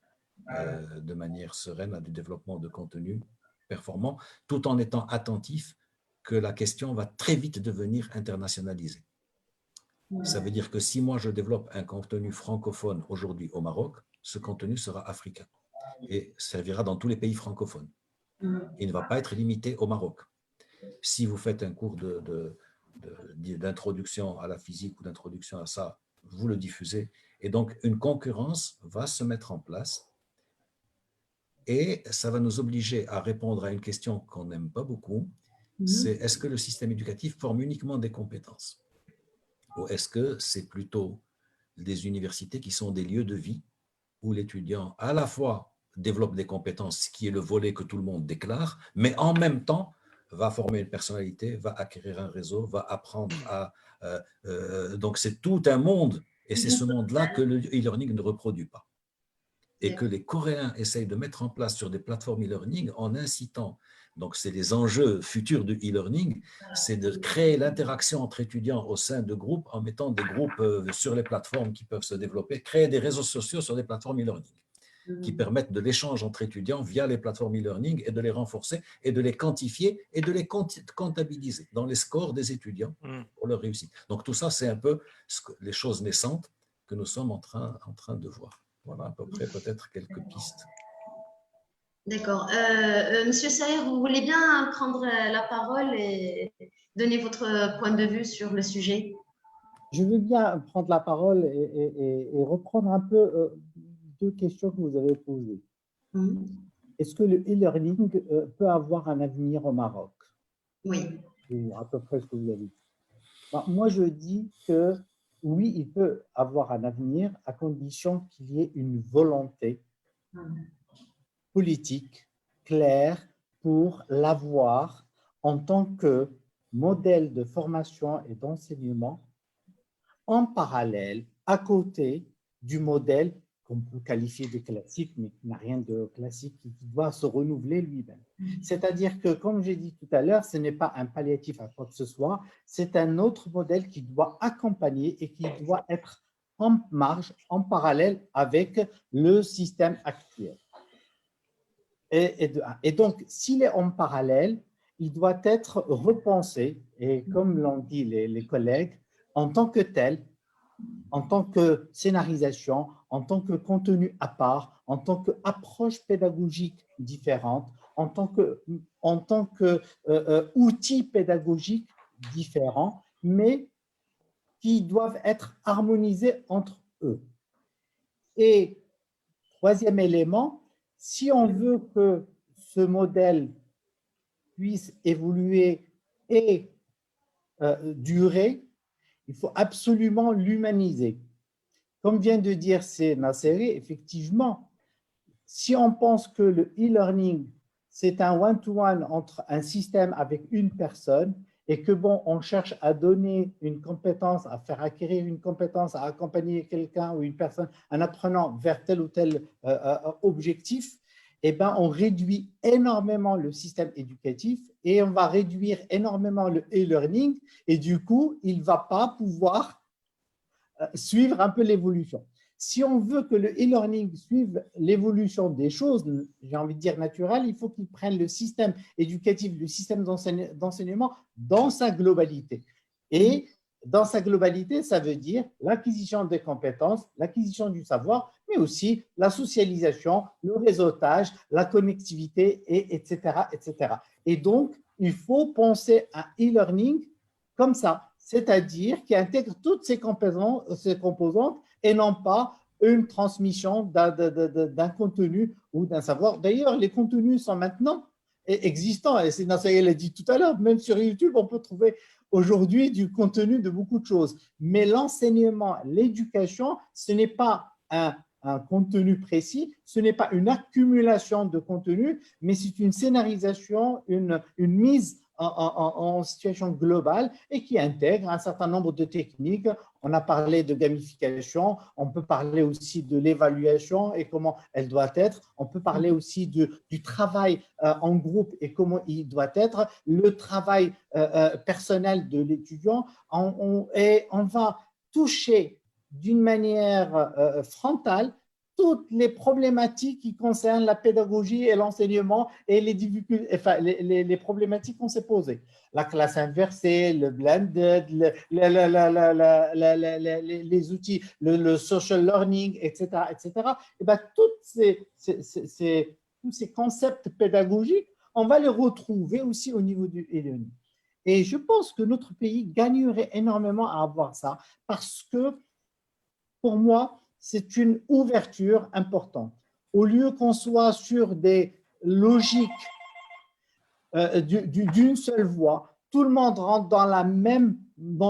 de manière sereine à du développement de contenu performant, tout en étant attentif que la question va très vite devenir internationalisée. Ça veut dire que si moi je développe un contenu francophone aujourd'hui au Maroc, ce contenu sera africain et servira dans tous les pays francophones. Il ne va pas être limité au Maroc. Si vous faites un cours d'introduction à la physique ou d'introduction à ça, vous le diffusez. Et donc, une concurrence va se mettre en place et ça va nous obliger à répondre à une question qu'on n'aime pas beaucoup, c'est est-ce que le système éducatif forme uniquement des compétences? Ou est-ce que c'est plutôt des universités qui sont des lieux de vie où l'étudiant à la fois développe des compétences, qui est le volet que tout le monde déclare, mais en même temps va former une personnalité, va acquérir un réseau, va apprendre à... donc c'est tout un monde, et c'est ce monde-là que le e-learning ne reproduit pas. Et que les Coréens essayent de mettre en place sur des plateformes e-learning en incitant, donc c'est les enjeux futurs du e-learning, c'est de créer l'interaction entre étudiants au sein de groupes en mettant des groupes sur les plateformes qui peuvent se développer, créer des réseaux sociaux sur des plateformes e-learning qui permettent de l'échange entre étudiants via les plateformes e-learning et de les renforcer et de les quantifier et de les comptabiliser dans les scores des étudiants pour leur réussite. Donc tout ça, c'est un peu les choses naissantes que nous sommes en train de voir. Voilà à peu près peut-être quelques pistes. D'accord. Monsieur Saïr, vous voulez bien prendre la parole et donner votre point de vue sur le sujet? Je veux bien prendre la parole et reprendre un peu deux questions que vous avez posées. Est-ce que le e-learning peut avoir un avenir au Maroc? Oui. C'est à peu près ce que vous avez dit. Ben, moi, je dis que oui, il peut avoir un avenir à condition qu'il y ait une volonté politique claire pour l'avoir en tant que modèle de formation et d'enseignement en parallèle, à côté du modèle qu'on peut qualifier de classique, mais qui n'a rien de classique, qui doit se renouveler lui-même. C'est-à-dire que, comme j'ai dit tout à l'heure, ce n'est pas un palliatif à quoi que ce soit, c'est un autre modèle qui doit accompagner et qui doit être en marge, en parallèle avec le système actuel. Et donc, s'il est en parallèle, il doit être repensé, et comme l'ont dit les collègues, en tant que tel, en tant que scénarisation, en tant que contenu à part, en tant qu'approche pédagogique différente, en tant qu'outil pédagogique différent, mais qui doivent être harmonisés entre eux. Et troisième élément, si on veut que ce modèle puisse évoluer et durer, il faut absolument l'humaniser. Comme vient de dire Nasseri, effectivement, si on pense que le e-learning, c'est un one-to-one entre un système avec une personne et que bon, on cherche à donner une compétence, à faire acquérir une compétence, à accompagner quelqu'un ou une personne, un apprenant vers tel ou tel objectif, eh ben, on réduit énormément le système éducatif et on va réduire énormément le e-learning et du coup, il ne va pas pouvoir suivre un peu l'évolution. Si on veut que le e-learning suive l'évolution des choses, j'ai envie de dire naturelles, il faut qu'il prenne le système éducatif, le système d'enseignement dans sa globalité. Et dans sa globalité, ça veut dire l'acquisition des compétences, l'acquisition du savoir, mais aussi la socialisation, le réseautage, la connectivité, etc., etc. Et donc, il faut penser à e-learning comme ça, c'est-à-dire qui intègre toutes ces composantes et non pas une transmission d'un contenu ou d'un savoir. D'ailleurs, les contenus sont maintenant existants, et c'est Nassaï l'a dit tout à l'heure, même sur YouTube, on peut trouver aujourd'hui du contenu de beaucoup de choses. Mais l'enseignement, l'éducation, ce n'est pas un contenu précis, ce n'est pas une accumulation de contenu, mais c'est une scénarisation, une mise en situation globale et qui intègre un certain nombre de techniques. On a parlé de gamification, on peut parler aussi de l'évaluation et comment elle doit être, on peut parler aussi du travail en groupe et comment il doit être, le travail personnel de l'étudiant, et on va toucher d'une manière frontale toutes les problématiques qui concernent la pédagogie et l'enseignement et les difficultés, enfin, les problématiques qu'on s'est posées. La classe inversée, le blended, les outils, le social learning, etc., etc. Et bien, tous ces concepts pédagogiques, on va les retrouver aussi au niveau du e-learning. Et je pense que notre pays gagnerait énormément à avoir ça parce que, pour moi, c'est une ouverture importante. Au lieu qu'on soit sur des logiques d'une seule voie, tout le monde rentre dans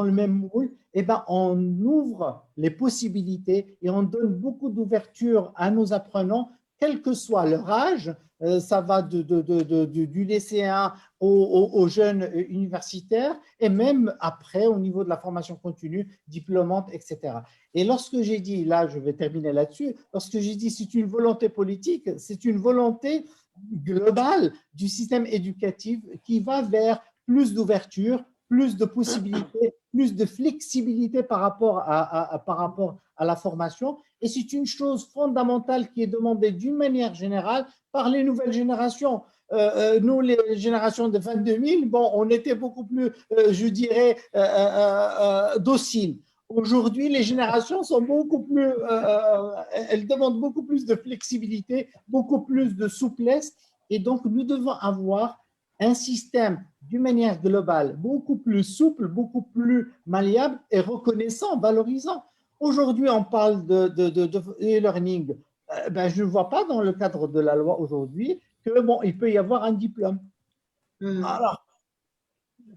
le même moule, et ben on ouvre les possibilités et on donne beaucoup d'ouverture à nos apprenants, quel que soit leur âge. Ça va du lycéen aux jeunes universitaires et même après au niveau de la formation continue, diplômante, etc. Et lorsque j'ai dit, là je vais terminer là-dessus, lorsque j'ai dit c'est une volonté politique, c'est une volonté globale du système éducatif qui va vers plus d'ouverture, plus de possibilités, plus de flexibilité par rapport à la formation. Et c'est une chose fondamentale qui est demandée d'une manière générale par les nouvelles générations. Nous, les générations de 22 000, bon, on était beaucoup plus, je dirais, dociles. Aujourd'hui, les générations sont beaucoup plus, elles demandent beaucoup plus de flexibilité, beaucoup plus de souplesse. Et donc, nous devons avoir un système d'une manière globale beaucoup plus souple, beaucoup plus malléable et reconnaissant, valorisant. Aujourd'hui, on parle de e-learning. Ben, je ne vois pas dans le cadre de la loi aujourd'hui que bon, il peut y avoir un diplôme. Alors,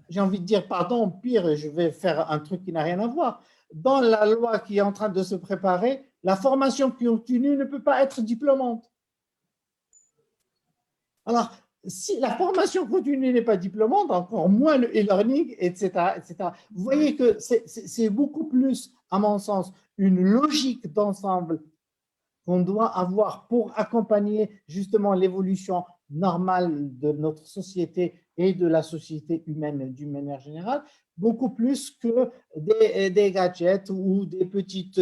j'ai envie de dire, pardon, pire, je vais faire un truc qui n'a rien à voir. Dans la loi qui est en train de se préparer, la formation continue ne peut pas être diplômante. Alors, si la formation continue n'est pas diplômante, encore moins le e-learning, etc., etc. Vous voyez que c'est beaucoup plus, à mon sens, une logique d'ensemble qu'on doit avoir pour accompagner justement l'évolution normale de notre société et de la société humaine d'une manière générale, beaucoup plus que des gadgets ou des petites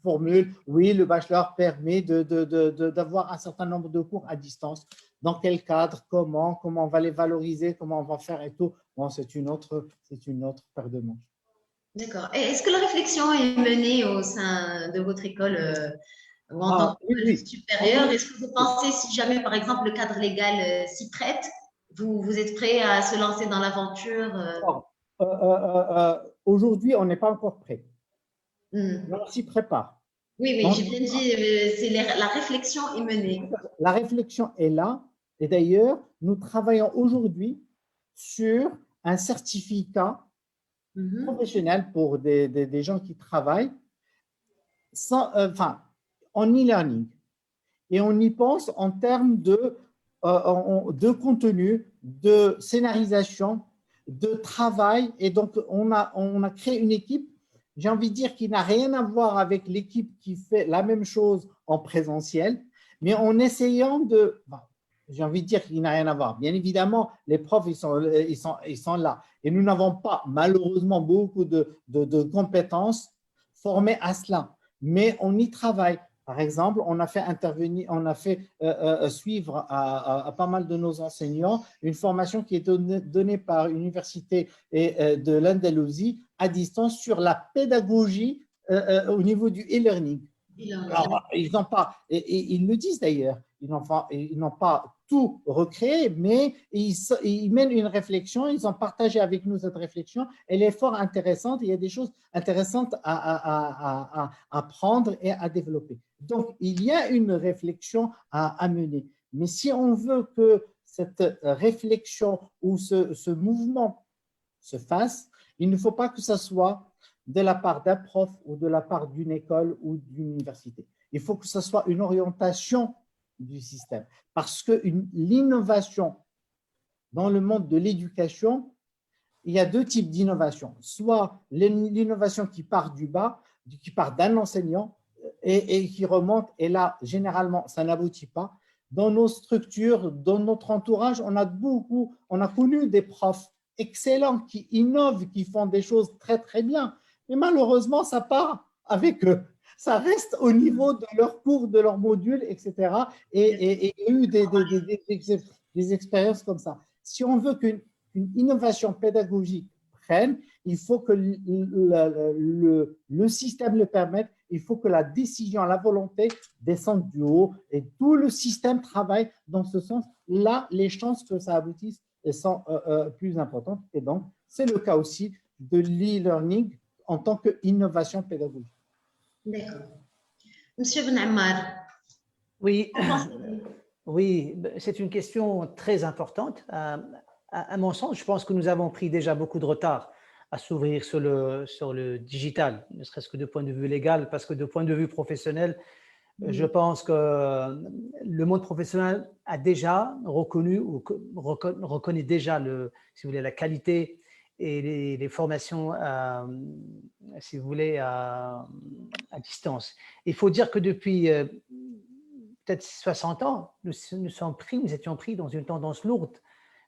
formules. Oui, le bachelor permet d'avoir un certain nombre de cours à distance. Dans quel cadre, comment on va les valoriser, comment on va faire et tout. Bon, c'est une autre paire de manches. D'accord. Est-ce que la réflexion est menée au sein de votre école ou en tant que supérieur? Est-ce que vous pensez, si jamais, par exemple, le cadre légal s'y prête, vous êtes prêt à se lancer dans l'aventure? Aujourd'hui, on n'est pas encore prêt. Mais on s'y prépare. Oui, oui, j'ai bien dit, la réflexion est menée. La réflexion est là. Et d'ailleurs, nous travaillons aujourd'hui sur un certificat professionnel pour des gens qui travaillent en e-learning. Et on y pense en termes de contenu, de scénarisation, de travail. Et donc, on a créé une équipe, j'ai envie de dire, qui n'a rien à voir avec l'équipe qui fait la même chose en présentiel, mais en essayant de… j'ai envie de dire qu'il n'a rien à voir. Bien évidemment, les profs, ils sont là. Et nous n'avons pas, malheureusement, beaucoup de compétences formées à cela. Mais on y travaille. Par exemple, on a fait suivre à pas mal de nos enseignants une formation qui est donnée par l'université de l'Andalousie à distance sur la pédagogie au niveau du e-learning. Alors, ils n'ont pas, et ils le disent d'ailleurs, ils n'ont pas tout recréé, mais ils mènent une réflexion, ils ont partagé avec nous cette réflexion, elle est fort intéressante, il y a des choses intéressantes à prendre et à développer. Donc, il y a une réflexion à mener. Mais si on veut que cette réflexion ou ce mouvement se fasse, il ne faut pas que ce soit de la part d'un prof ou de la part d'une école ou d'une université. Il faut que ce soit une orientation du système. Parce que l'innovation dans le monde de l'éducation, il y a deux types d'innovation. Soit l'innovation qui part du bas, qui part d'un enseignant et qui remonte, et là, généralement, ça n'aboutit pas. Dans nos structures, dans notre entourage, on a connu des profs excellents qui innovent, qui font des choses très, très bien. Mais malheureusement, ça part avec eux. Ça reste au niveau de leurs cours, de leurs modules, etc. Et il y a eu des expériences comme ça. Si on veut qu'une innovation pédagogique prenne, il faut que le système le permette, il faut que la décision, la volonté descende du haut et tout le système travaille dans ce sens. Là, les chances que ça aboutisse sont plus importantes. Et donc, c'est le cas aussi de l'e-learning en tant qu'innovation pédagogique. D'accord. Monsieur Ben Ammar. Oui, oui, c'est une question très importante. À mon sens, je pense que nous avons pris déjà beaucoup de retard à s'ouvrir sur le digital, ne serait-ce que de point de vue légal, parce que de point de vue professionnel, je pense que le monde professionnel a déjà reconnu ou reconnaît déjà si vous voulez, la qualité et les formations, si vous voulez, à distance. Il faut dire que depuis peut-être 60 ans, nous étions pris dans une tendance lourde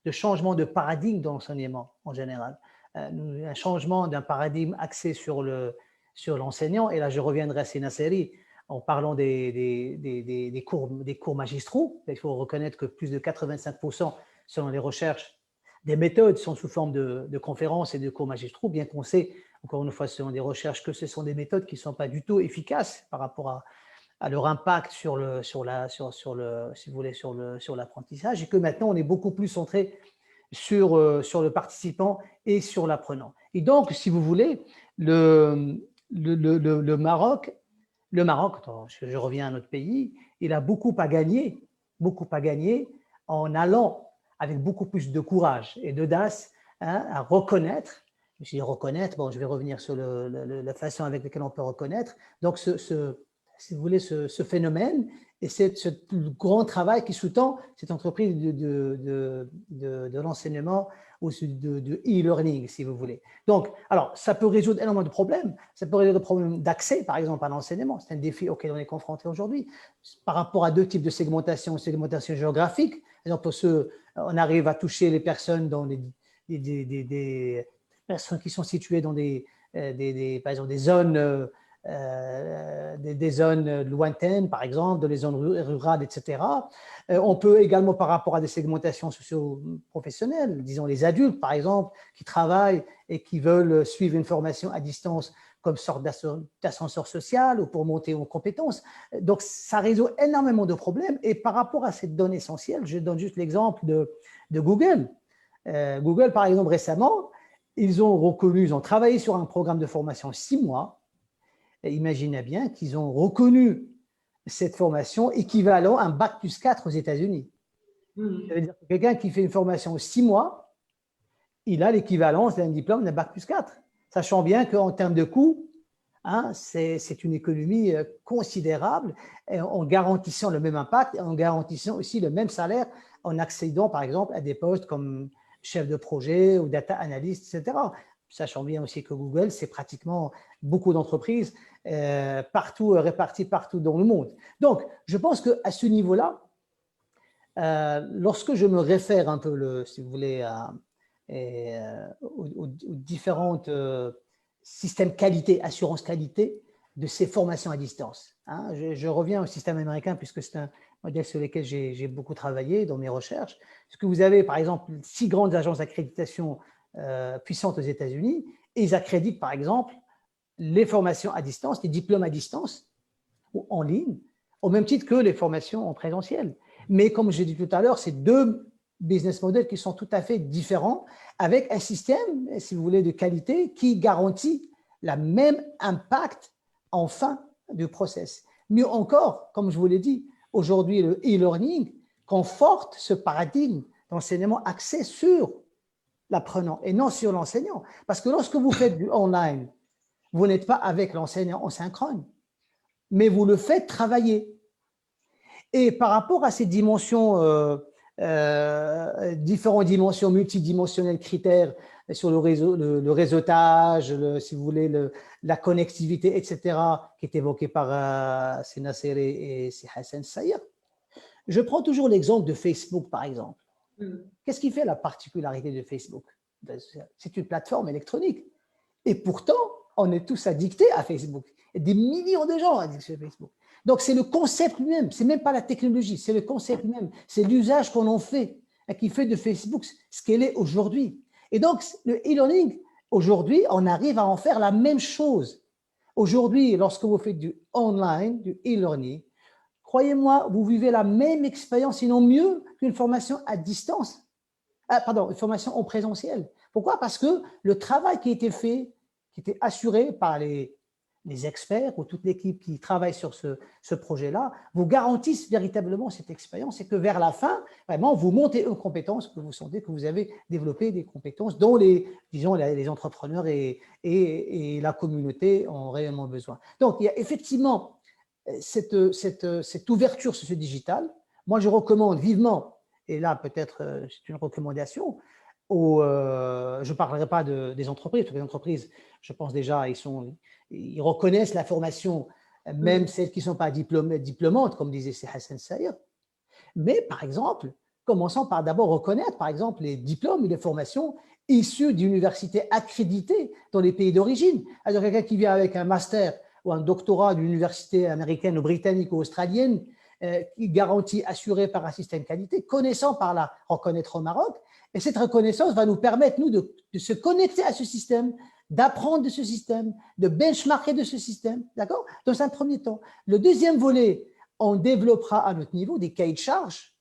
de changement de paradigme dans l'enseignement en général. Un changement d'un paradigme axé sur l'enseignant, et là je reviendrai à Sénacéry en parlant des cours magistraux. Il faut reconnaître que plus de 85%, selon les recherches, des méthodes sont sous forme de conférences et de cours magistraux, bien qu'on sait, encore une fois, selon des recherches, que ce sont des méthodes qui ne sont pas du tout efficaces par rapport à leur impact sur l'apprentissage, et que maintenant on est beaucoup plus centré sur le participant et sur l'apprenant. Et donc, si vous voulez, le Maroc, je reviens à notre pays, il a beaucoup à gagner en allant avec beaucoup plus de courage et d'audace à reconnaître. Je dis reconnaître, bon, je vais revenir sur la façon avec laquelle on peut reconnaître. Donc, si vous voulez, ce phénomène et ce grand travail qui sous-tend cette entreprise de l'enseignement ou de e-learning, si vous voulez. Donc, alors, ça peut résoudre énormément de problèmes. Ça peut résoudre le problème d'accès, par exemple, à l'enseignement. C'est un défi auquel on est confronté aujourd'hui. Par rapport à deux types de segmentation géographique. Par exemple, on arrive à toucher les personnes dans des personnes qui sont situées dans par exemple, des zones lointaines, par exemple, dans les zones rurales, etc. On peut également, par rapport à des segmentations socio-professionnelles, disons les adultes, par exemple, qui travaillent et qui veulent suivre une formation à distance comme sorte d'ascenseur social ou pour monter en compétences. Donc, ça résout énormément de problèmes. Et par rapport à cette donnée essentielle, je donne juste l'exemple de Google. Google, par exemple, récemment, ils ont travaillé sur un programme de formation 6 mois. Et imaginez bien qu'ils ont reconnu cette formation équivalent à un Bac+4 aux États-Unis. Ça veut dire que quelqu'un qui fait une formation 6 mois, il a l'équivalence d'un diplôme d'un Bac+4. Sachant bien qu'en termes de coûts, c'est une économie considérable, en garantissant le même impact et en garantissant aussi le même salaire en accédant, par exemple, à des postes comme chef de projet ou data analyst, etc. Sachant bien aussi que Google, c'est pratiquement beaucoup d'entreprises réparties partout dans le monde. Donc, je pense qu'à ce niveau-là, lorsque je me réfère un peu, si vous voulez, aux différentes systèmes qualité, assurance qualité de ces formations à distance. Je reviens au système américain puisque c'est un modèle sur lequel j'ai beaucoup travaillé dans mes recherches. Parce que vous avez, par exemple, 6 grandes agences d'accréditation puissantes aux États-Unis et ils accréditent, par exemple, les formations à distance, les diplômes à distance ou en ligne, au même titre que les formations en présentiel. Mais comme j'ai dit tout à l'heure, c'est deux business models qui sont tout à fait différents, avec un système, si vous voulez, de qualité qui garantit le même impact en fin du process. Mieux encore, comme je vous l'ai dit, aujourd'hui, le e-learning conforte ce paradigme d'enseignement axé sur l'apprenant et non sur l'enseignant. Parce que lorsque vous faites du online, vous n'êtes pas avec l'enseignant en synchrone, mais vous le faites travailler. Et par rapport à ces dimensions, différentes dimensions multidimensionnelles, critères sur le réseautage, si vous voulez, la connectivité, etc., qui est évoqué par Sina Seré et Hassan Saïr, je prends toujours l'exemple de Facebook, par exemple. Qu'est-ce qui fait la particularité de Facebook? C'est une plateforme électronique. Et pourtant, on est tous addictés à Facebook. Et des millions de gens addictés à Facebook. Donc, c'est le concept lui-même. Ce n'est même pas la technologie, c'est le concept lui-même. C'est l'usage qu'on en fait qui fait de Facebook ce qu'elle est aujourd'hui. Et donc, le e-learning, aujourd'hui, on arrive à en faire la même chose. Aujourd'hui, lorsque vous faites du online, du e-learning, croyez-moi, vous vivez la même expérience, sinon mieux qu'une formation à distance. Pardon, une formation en présentiel. Pourquoi? Parce que le travail qui a été fait, qui était assuré par les experts ou toute l'équipe qui travaille sur ce projet-là, vous garantissent véritablement cette expérience et que vers la fin, vraiment, vous montez une compétence, que vous sentez que vous avez développé des compétences dont disons, les entrepreneurs et la communauté ont réellement besoin. Donc, il y a effectivement cette ouverture sur ce digital. Moi, je recommande vivement, et là, peut-être, c'est une recommandation, je ne parlerai pas des entreprises, parce que les entreprises, je pense déjà, ils reconnaissent la formation, même celles qui ne sont pas diplômantes, comme disait Hassan Saïr. Mais, par exemple, commençons par d'abord reconnaître, par exemple, les diplômes et les formations issues d'universités accréditées dans les pays d'origine. Alors, quelqu'un qui vient avec un master ou un doctorat d'une université américaine ou britannique ou australienne, qui garantit assurée par un système qualité, connaissant par là, reconnaître au Maroc. Et cette reconnaissance va nous permettre, nous, de se connecter à ce système, d'apprendre de ce système, de benchmarker de ce système, d'accord? Dans un premier temps. Le deuxième volet, on développera à notre niveau des cahiers de charges,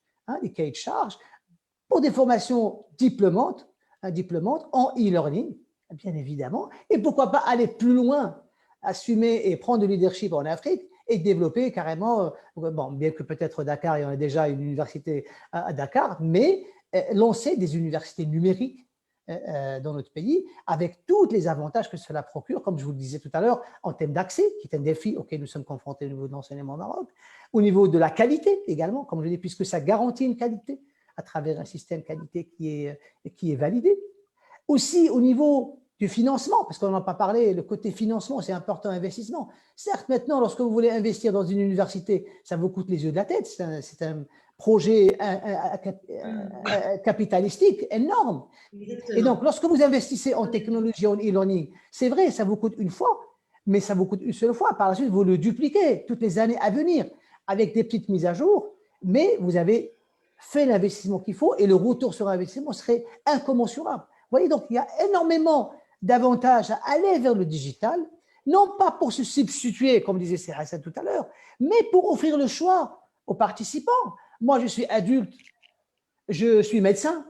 pour des formations diplômantes en e-learning, bien évidemment, et pourquoi pas aller plus loin, assumer et prendre le leadership en Afrique et développer carrément, bon, bien que peut-être Dakar, il y en a déjà une université à Dakar, mais lancer des universités numériques dans notre pays avec tous les avantages que cela procure, comme je vous le disais tout à l'heure, en termes d'accès, qui est un défi auquel nous sommes confrontés au niveau de l'enseignement au Maroc, au niveau de la qualité également, comme je l'ai dit, puisque ça garantit une qualité à travers un système qualité qui est validé. Aussi au niveau du financement, parce qu'on n'en a pas parlé, le côté financement, c'est important, investissement. Certes, maintenant, lorsque vous voulez investir dans une université, ça vous coûte les yeux de la tête, c'est un projet capitalistique énorme. Exactement. Et donc, lorsque vous investissez en technologie, en e-learning, c'est vrai, ça vous coûte une fois, mais ça vous coûte une seule fois. Par la suite, vous le dupliquez toutes les années à venir avec des petites mises à jour, mais vous avez fait l'investissement qu'il faut et le retour sur investissement serait incommensurable. Vous voyez, donc il y a énormément d'avantages à aller vers le digital, non pas pour se substituer, comme disait Hassan tout à l'heure, mais pour offrir le choix aux participants. Moi, je suis adulte, je suis médecin,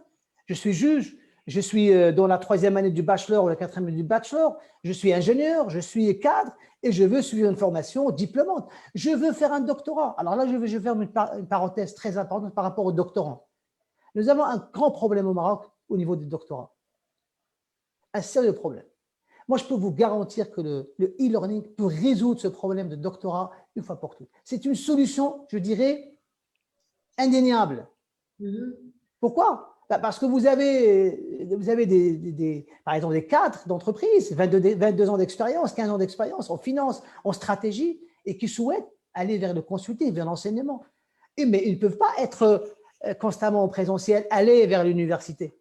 je suis juge, je suis dans la 3e année du bachelor ou la 4e année du bachelor, je suis ingénieur, je suis cadre et je veux suivre une formation diplômante. Je veux faire un doctorat. Alors là, je vais faire une parenthèse très importante par rapport aux doctorants. Nous avons un grand problème au Maroc au niveau des doctorats. Un sérieux problème. Moi, je peux vous garantir que le e-learning peut résoudre ce problème de doctorat une fois pour toutes. C'est une solution, je dirais, indéniable. Pourquoi? Parce que vous avez par exemple des cadres d'entreprise, 22 ans d'expérience, 15 ans d'expérience en finance, en stratégie, et qui souhaitent aller vers le consulting, vers l'enseignement. Mais ils ne peuvent pas être constamment en présentiel, aller vers l'université.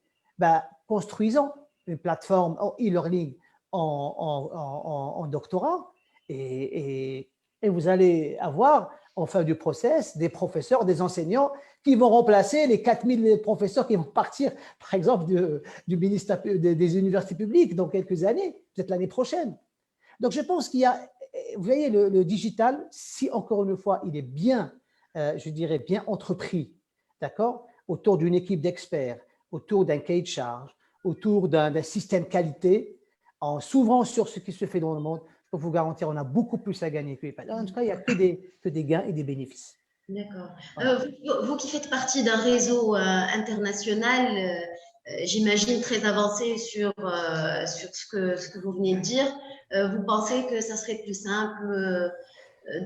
Construisons une plateforme en e-learning en doctorat et vous allez avoir en fin du process des professeurs, des enseignants qui vont remplacer les 4000 professeurs qui vont partir, par exemple, du ministère des universités publiques dans quelques années, peut-être l'année prochaine. Donc, je pense qu'il y a, vous voyez, le digital, si encore une fois, il est bien, je dirais, bien entrepris d'accord, autour d'une équipe d'experts, autour d'un cahier de charge, autour d'un système qualité, en s'ouvrant sur ce qui se fait dans le monde, je peux vous garantir, on a beaucoup plus à gagner que les patrons. En tout cas, il n'y a que des gains et des bénéfices. D'accord. Voilà. Vous qui faites partie d'un réseau international, j'imagine très avancé sur ce que vous venez de dire, vous pensez que ça serait plus simple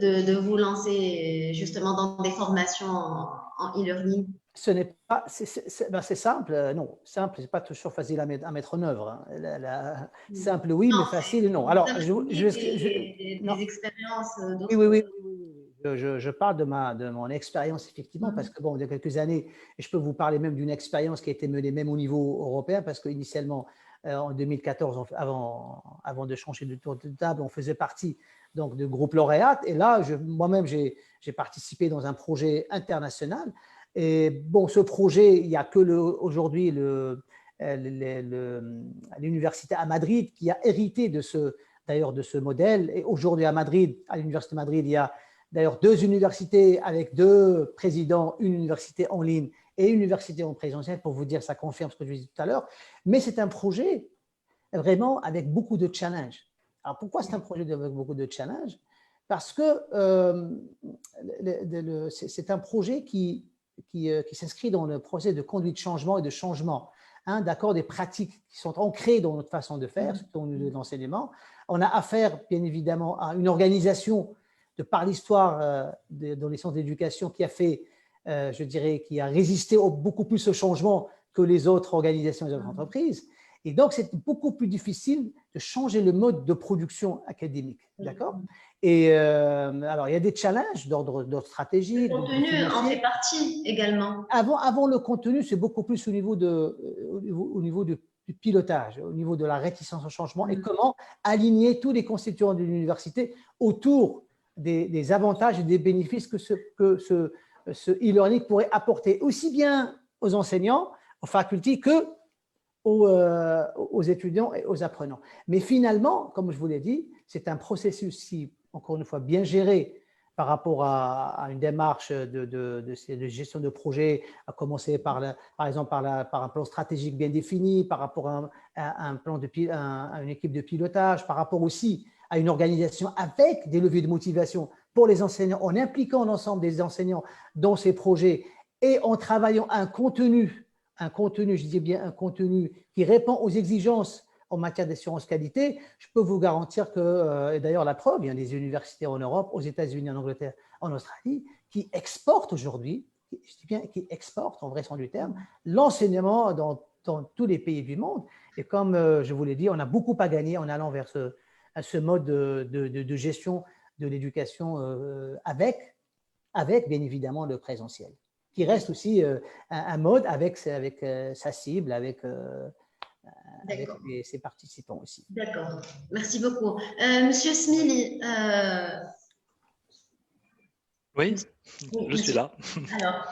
de vous lancer justement dans des formations en e-learning? Ce n'est pas, c'est simple, non, simple, c'est pas toujours facile à mettre en œuvre. Hein. Simple, oui, mais facile, non. Alors, des expériences oui, d'autres. je parle de mon expérience, effectivement, parce que, bon, il y a quelques années, et je peux vous parler même d'une expérience qui a été menée même au niveau européen, parce qu'initialement, en 2014, avant de changer de tour de table, on faisait partie donc, du groupe lauréat. Et là, moi-même, j'ai participé dans un projet international. Et bon, ce projet, il n'y a que aujourd'hui l'université à Madrid qui a hérité d'ailleurs de ce modèle. Et aujourd'hui à Madrid, à l'université de Madrid, il y a d'ailleurs 2 universités avec 2 présidents, une université en ligne et une université en présentiel, pour vous dire, ça confirme ce que je disais tout à l'heure. Mais c'est un projet vraiment avec beaucoup de challenges. Alors pourquoi c'est un projet avec beaucoup de challenges? Parce que c'est un projet qui s'inscrit dans le procès de conduite de changement et de changement, hein, d'accord, des pratiques qui sont ancrées dans notre façon de faire, dans l'enseignement. On a affaire, bien évidemment, à une organisation de par l'histoire dans les centres d'éducation qui a fait, je dirais, qui a résisté beaucoup plus au changement que les autres organisations et les autres entreprises. Et donc, c'est beaucoup plus difficile de changer le mode de production académique, d'accord? Et alors, il y a des challenges d'ordre stratégique. Le contenu en fait partie également. Avant le contenu, c'est beaucoup plus au niveau du pilotage, au niveau de la réticence au changement et comment aligner tous les constituants de l'université autour des avantages et des bénéfices que ce e-learning pourrait apporter aussi bien aux enseignants, aux facultés que aux étudiants et aux apprenants. Mais finalement, comme je vous l'ai dit, c'est un processus, si, encore une fois, bien géré par rapport à une démarche de gestion de projet, à commencer par exemple par un plan stratégique bien défini, par rapport à un plan à une équipe de pilotage, par rapport aussi à une organisation avec des leviers de motivation pour les enseignants, en impliquant l'ensemble des enseignants dans ces projets et en travaillant un contenu, je dis bien un contenu qui répond aux exigences en matière d'assurance qualité. Je peux vous garantir que, et d'ailleurs la preuve, il y a des universités en Europe, aux États-Unis, en Angleterre, en Australie, qui exportent aujourd'hui, je dis bien qui exportent en vrai sens du terme, l'enseignement dans tous les pays du monde. Et comme je vous l'ai dit, on a beaucoup à gagner en allant vers ce mode de gestion de l'éducation avec bien évidemment le présentiel, qui reste aussi un mode avec sa cible, avec ses participants aussi. D'accord, merci beaucoup. Monsieur Smili. Oui, je suis là. Alors,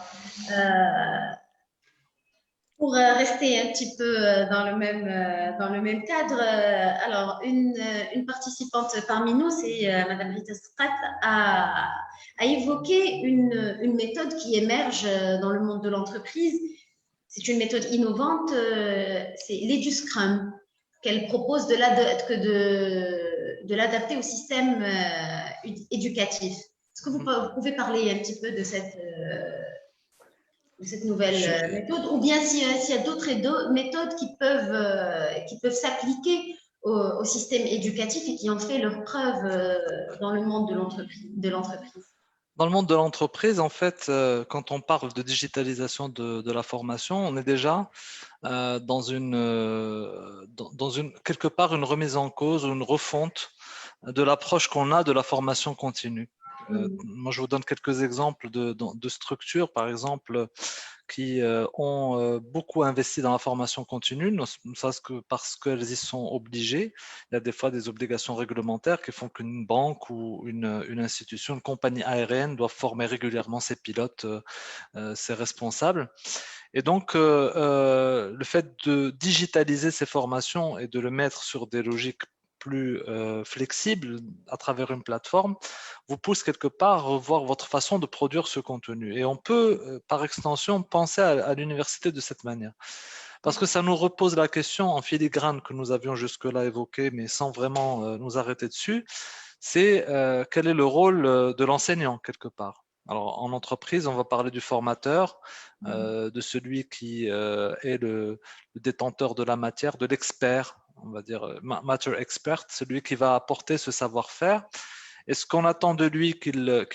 pour rester un petit peu dans le même cadre, alors une participante parmi nous, c'est Madame Rita Stratt, a évoqué une méthode qui émerge dans le monde de l'entreprise. C'est une méthode innovante, c'est l'EduScrum, qu'elle propose de l'adapter au système éducatif. Est-ce que vous pouvez parler un petit peu de cette nouvelle méthode, ou bien s'il y a d'autres méthodes qui peuvent s'appliquer au système éducatif et qui ont fait leur preuve dans le monde de l'entreprise? Dans le monde de l'entreprise, en fait, quand on parle de digitalisation de la formation, on est déjà dans quelque part une remise en cause ou une refonte de l'approche qu'on a de la formation continue. Moi, je vous donne quelques exemples de structures, par exemple, qui ont beaucoup investi dans la formation continue, parce qu'elles y sont obligées. Il y a des fois des obligations réglementaires qui font qu'une banque ou une institution, une compagnie aérienne doit former régulièrement ses pilotes, ses responsables. Et donc, le fait de digitaliser ces formations et de le mettre sur des logiques plus flexible à travers une plateforme, vous pousse quelque part à revoir votre façon de produire ce contenu. Et on peut, par extension, penser à l'université de cette manière. Parce que ça nous repose la question en filigrane que nous avions jusque-là évoquée, mais sans vraiment nous arrêter dessus, c'est quel est le rôle de l'enseignant quelque part. Alors en entreprise, on va parler du formateur, de celui qui est le détenteur de la matière, de l'expert, on va dire matter expert, celui qui va apporter ce savoir-faire. Est-ce qu'on attend de lui qu'il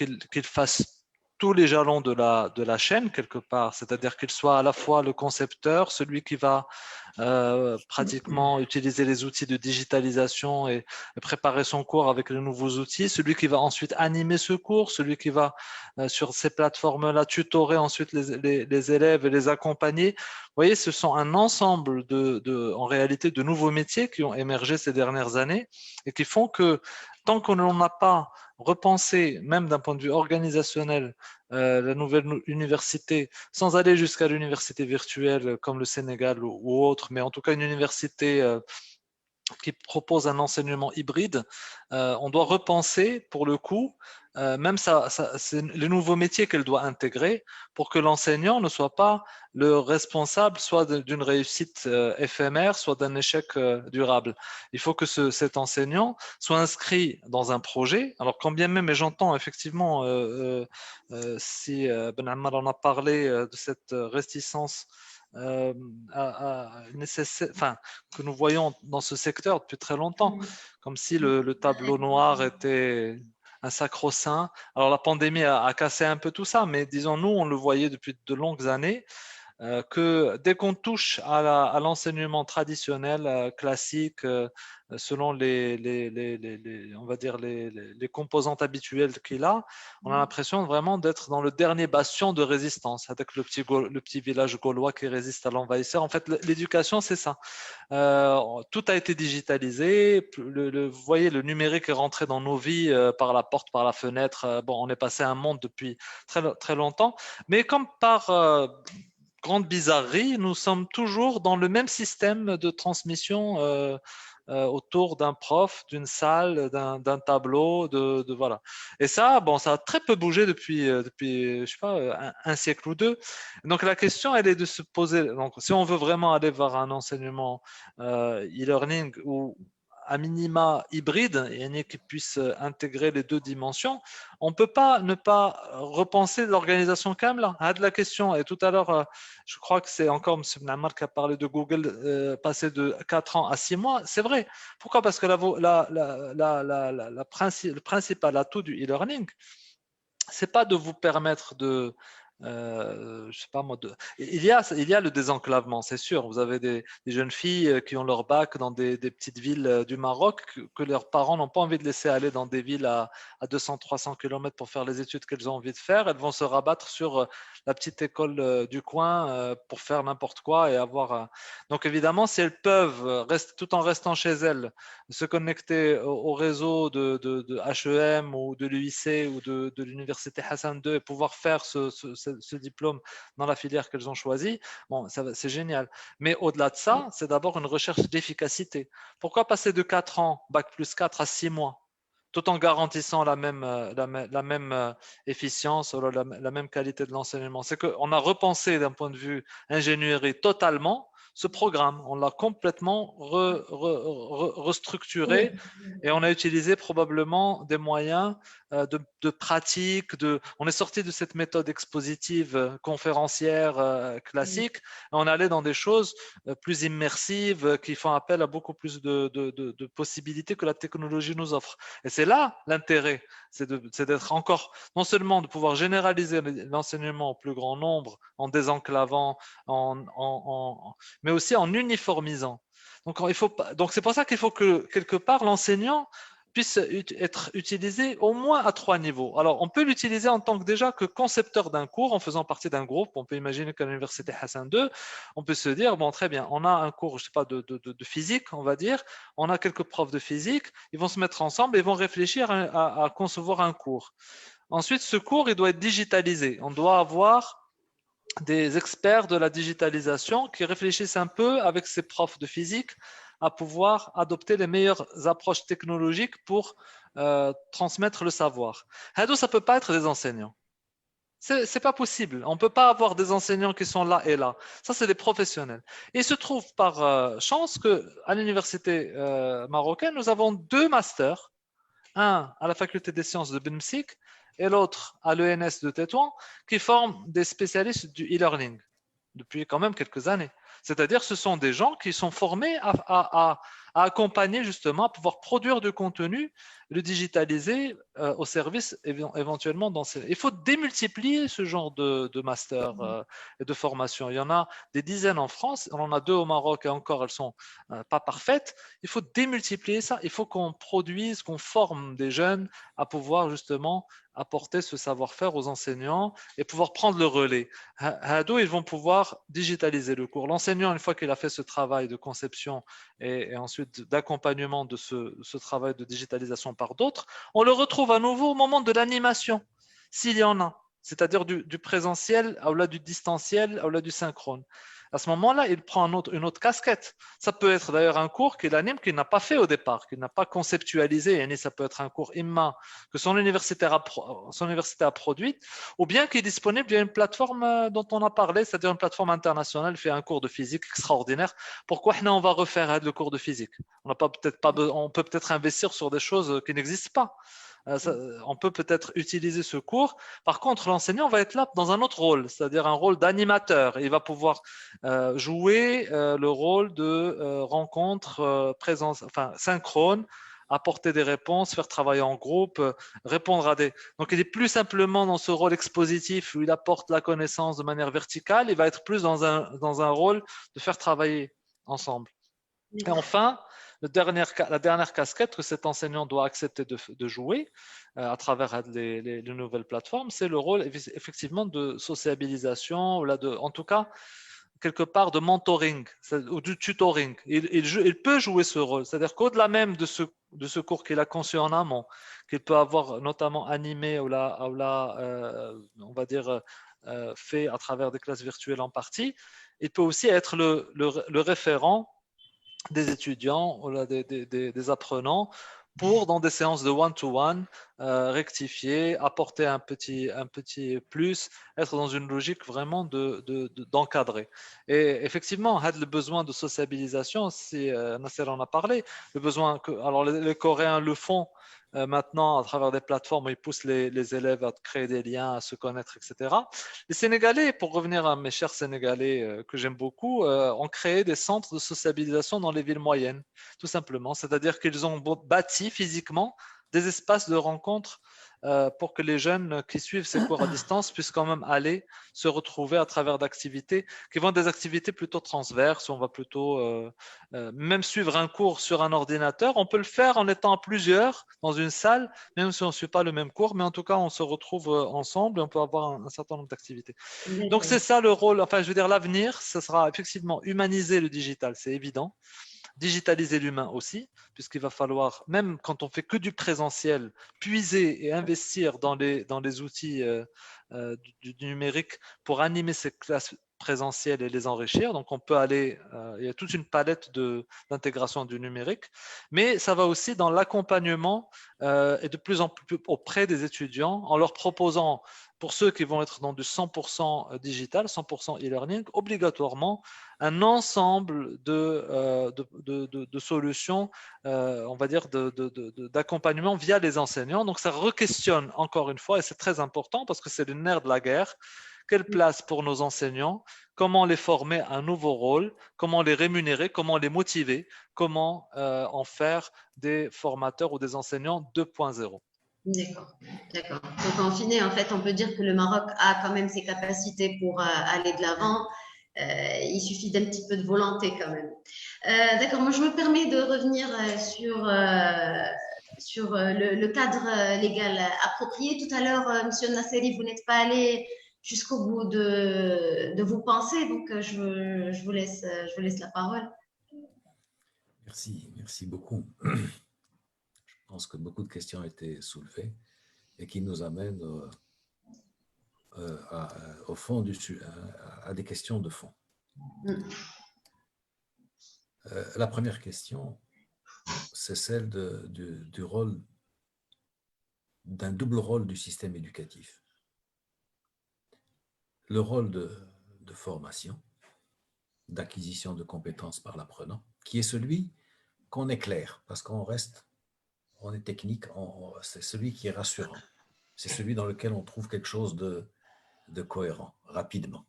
fasse tous les jalons de la chaîne quelque part, c'est-à-dire qu'il soit à la fois le concepteur, celui qui va pratiquement utiliser les outils de digitalisation et préparer son cours avec les nouveaux outils, celui qui va ensuite animer ce cours, celui qui va sur ces plateformes-là tutorer ensuite les élèves et les accompagner. Vous voyez, ce sont un ensemble en réalité de nouveaux métiers qui ont émergé ces dernières années et qui font que tant qu'on n'a pas repensé, même d'un point de vue organisationnel, la nouvelle université, sans aller jusqu'à l'université virtuelle comme le Sénégal ou autre, mais en tout cas une université qui propose un enseignement hybride, on doit repenser pour le coup, même c'est les nouveaux métiers qu'elle doit intégrer pour que l'enseignant ne soit pas le responsable soit d'une réussite éphémère, soit d'un échec durable. Il faut que cet enseignant soit inscrit dans un projet. Alors quand bien même, et j'entends effectivement, si Ben Ammar en a parlé de cette réticence que nous voyons dans ce secteur depuis très longtemps, comme si le tableau noir était un sacro-saint. Alors la pandémie a cassé un peu tout ça, mais disons nous, on le voyait depuis de longues années, que dès qu'on touche à l'enseignement traditionnel, classique, selon on va dire les composantes habituelles qu'il a, on a l'impression vraiment d'être dans le dernier bastion de résistance, avec le petit village gaulois qui résiste à l'envahisseur. En fait, l'éducation, c'est ça. Tout a été digitalisé. Vous voyez, le numérique est rentré dans nos vies par la porte, par la fenêtre. Bon, on est passé à un monde depuis très, très longtemps. Mais comme par grande bizarrerie, nous sommes toujours dans le même système de transmission autour d'un prof, d'une salle, d'un tableau, voilà. Et ça, bon, ça a très peu bougé depuis je sais pas, un siècle ou deux. Donc la question, elle est de se poser. Donc, si on veut vraiment aller vers un enseignement e-learning ou à minima hybride, et qui puisse intégrer les deux dimensions, on ne peut pas ne pas repenser l'organisation Kamla. De la question, et tout à l'heure, je crois que c'est encore M. Namar qui a parlé de Google passer de 4 ans à 6 mois. C'est vrai. Pourquoi? Parce que le principal atout du e-learning, ce n'est pas de vous permettre de je sais pas moi, il y a le désenclavement, c'est sûr. Vous avez des jeunes filles qui ont leur bac dans des petites villes du Maroc que leurs parents n'ont pas envie de laisser aller dans des villes à 200-300 km pour faire les études qu'elles ont envie de faire. Elles vont se rabattre sur la petite école du coin pour faire n'importe quoi et avoir. Donc évidemment, si elles peuvent rester, tout en restant chez elles, se connecter au réseau de HEM ou de l'UIC ou de l'université Hassan II et pouvoir faire ce diplôme dans la filière qu'elles ont choisie, bon, c'est génial. Mais au-delà de ça, c'est d'abord une recherche d'efficacité. Pourquoi passer de 4 ans, bac plus 4 à 6 mois, tout en garantissant la même efficience, la même qualité de l'enseignement? C'est qu'on a repensé d'un point de vue ingénierie totalement ce programme. On l'a complètement restructuré et on a utilisé probablement des moyens de pratique. On est sorti de cette méthode expositive conférencière classique et on allait dans des choses plus immersives qui font appel à beaucoup plus de possibilités que la technologie nous offre. Et c'est là l'intérêt, c'est d'être encore, non seulement de pouvoir généraliser l'enseignement au plus grand nombre en désenclavant, mais aussi en uniformisant. Donc c'est pour ça qu'il faut que quelque part l'enseignant puisse être utilisé au moins à 3 niveaux. Alors, on peut l'utiliser en tant que déjà que concepteur d'un cours, en faisant partie d'un groupe. On peut imaginer qu'à l'université Hassan II, on peut se dire, bon, très bien, on a un cours, je sais pas, de physique, on va dire, on a quelques profs de physique, ils vont se mettre ensemble et vont réfléchir à concevoir un cours. Ensuite, ce cours, il doit être digitalisé. On doit avoir des experts de la digitalisation qui réfléchissent un peu avec ces profs de physique à pouvoir adopter les meilleures approches technologiques pour transmettre le savoir. Ça ne peut pas être des enseignants. C'est pas possible. On ne peut pas avoir des enseignants qui sont là et là. Ça, c'est des professionnels. Et il se trouve par chance qu'à l'université marocaine, nous avons 2 masters. Un à la faculté des sciences de Ben Msik et l'autre à l'ENS de Tétouan, qui forment des spécialistes du e-learning depuis quand même quelques années. C'est-à-dire ce sont des gens qui sont formés à accompagner justement, à pouvoir produire du contenu, le digitaliser au service éventuellement d'enseignants. Il faut démultiplier ce genre de master et de formation. Il y en a des dizaines en France, on en a 2 au Maroc et encore elles sont pas parfaites. Il faut démultiplier ça, il faut qu'on produise, qu'on forme des jeunes à pouvoir justement apporter ce savoir-faire aux enseignants et pouvoir prendre le relais. Ils vont pouvoir digitaliser le cours. L'enseignant, une fois qu'il a fait ce travail de conception et ensuite d'accompagnement de ce travail de digitalisation par d'autres, on le retrouve à nouveau au moment de l'animation, s'il y en a, c'est-à-dire du présentiel au-delà du distanciel, au-delà du synchrone. À ce moment-là, il prend une autre casquette. Ça peut être d'ailleurs un cours qu'il anime, qu'il n'a pas fait au départ, qu'il n'a pas conceptualisé. Et ça peut être un cours imma que son université a produite, ou bien qui est disponible via une plateforme dont on a parlé, c'est-à-dire une plateforme internationale. Il fait un cours de physique extraordinaire. Pourquoi on va refaire le cours de physique? On peut peut-être investir sur des choses qui n'existent pas. On peut peut-être utiliser ce cours. Par contre, l'enseignant va être là dans un autre rôle, c'est-à-dire un rôle d'animateur. Il va pouvoir jouer le rôle de rencontre synchrone, apporter des réponses, faire travailler en groupe, répondre à des… Donc, il est plus simplement dans ce rôle expositif où il apporte la connaissance de manière verticale. Il va être plus dans un rôle de faire travailler ensemble. Et enfin, la dernière casquette que cet enseignant doit accepter de jouer à travers les nouvelles plateformes, c'est le rôle effectivement de sociabilisation, en tout cas, quelque part de mentoring ou du tutoring. Il peut jouer ce rôle, c'est-à-dire qu'au-delà même de ce cours qu'il a conçu en amont, qu'il peut avoir notamment animé ou on va dire, fait à travers des classes virtuelles en partie, il peut aussi être le référent des étudiants ou des apprenants pour, dans des séances de one-to-one, rectifier, apporter un petit plus, être dans une logique vraiment d'encadrer. Et effectivement, le besoin de sociabilisation, si Nasser en a parlé, le besoin alors les Coréens le font maintenant à travers des plateformes où ils poussent les élèves à créer des liens, à se connaître, etc. Les Sénégalais, pour revenir à mes chers Sénégalais que j'aime beaucoup, ont créé des centres de sociabilisation dans les villes moyennes, tout simplement. C'est-à-dire qu'ils ont bâti physiquement des espaces de rencontre pour que les jeunes qui suivent ces cours à distance puissent quand même aller se retrouver à travers d'activités qui vont être des activités plutôt transverses. On va plutôt même suivre un cours sur un ordinateur. On peut le faire en étant à plusieurs dans une salle, même si on ne suit pas le même cours, mais en tout cas, on se retrouve ensemble et on peut avoir un certain nombre d'activités. Donc, c'est ça le rôle. Enfin, je veux dire, l'avenir, ce sera effectivement humaniser le digital, c'est évident. Digitaliser l'humain aussi, puisqu'il va falloir, même quand on fait que du présentiel, puiser et investir dans les outils du numérique pour animer ces classes présentielles et les enrichir. Donc, on peut aller, il y a toute une palette d'intégration du numérique, mais ça va aussi dans l'accompagnement et de plus en plus auprès des étudiants en leur proposant, pour ceux qui vont être dans du 100% digital, 100% e-learning, obligatoirement un ensemble de solutions, on va dire, d'accompagnement via les enseignants. Donc, ça re-questionne encore une fois, et c'est très important parce que c'est le nerf de la guerre. Quelle place pour nos enseignants? Comment les former à un nouveau rôle? Comment les rémunérer? Comment les motiver? Comment en faire des formateurs ou des enseignants 2.0? D'accord, d'accord. Donc, en fine, en fait, on peut dire que le Maroc a quand même ses capacités pour aller de l'avant. Il suffit d'un petit peu de volonté quand même. D'accord, moi je me permets de revenir sur le cadre légal approprié. Tout à l'heure, Monsieur Nasseri, vous n'êtes pas allé jusqu'au bout de vos pensées, donc je vous laisse la parole. Merci beaucoup. Je pense que beaucoup de questions ont été soulevées et qui nous amènent au fond à des questions de fond. La première question, c'est celle du rôle, d'un double rôle du système éducatif. Le rôle de formation, d'acquisition de compétences par l'apprenant, qui est celui qu'on éclaire, parce qu'on est technique, c'est celui qui est rassurant. C'est celui dans lequel on trouve quelque chose de cohérent, rapidement.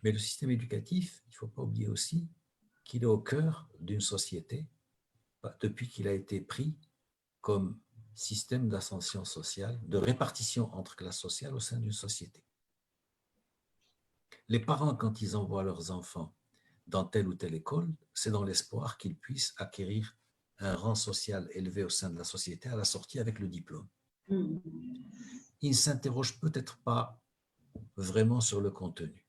Mais le système éducatif, il ne faut pas oublier aussi qu'il est au cœur d'une société depuis qu'il a été pris comme système d'ascension sociale, de répartition entre classes sociales au sein d'une société. Les parents, quand ils envoient leurs enfants dans telle ou telle école, c'est dans l'espoir qu'ils puissent acquérir un rang social élevé au sein de la société à la sortie avec le diplôme. Ils ne s'interrogent peut-être pas vraiment sur le contenu.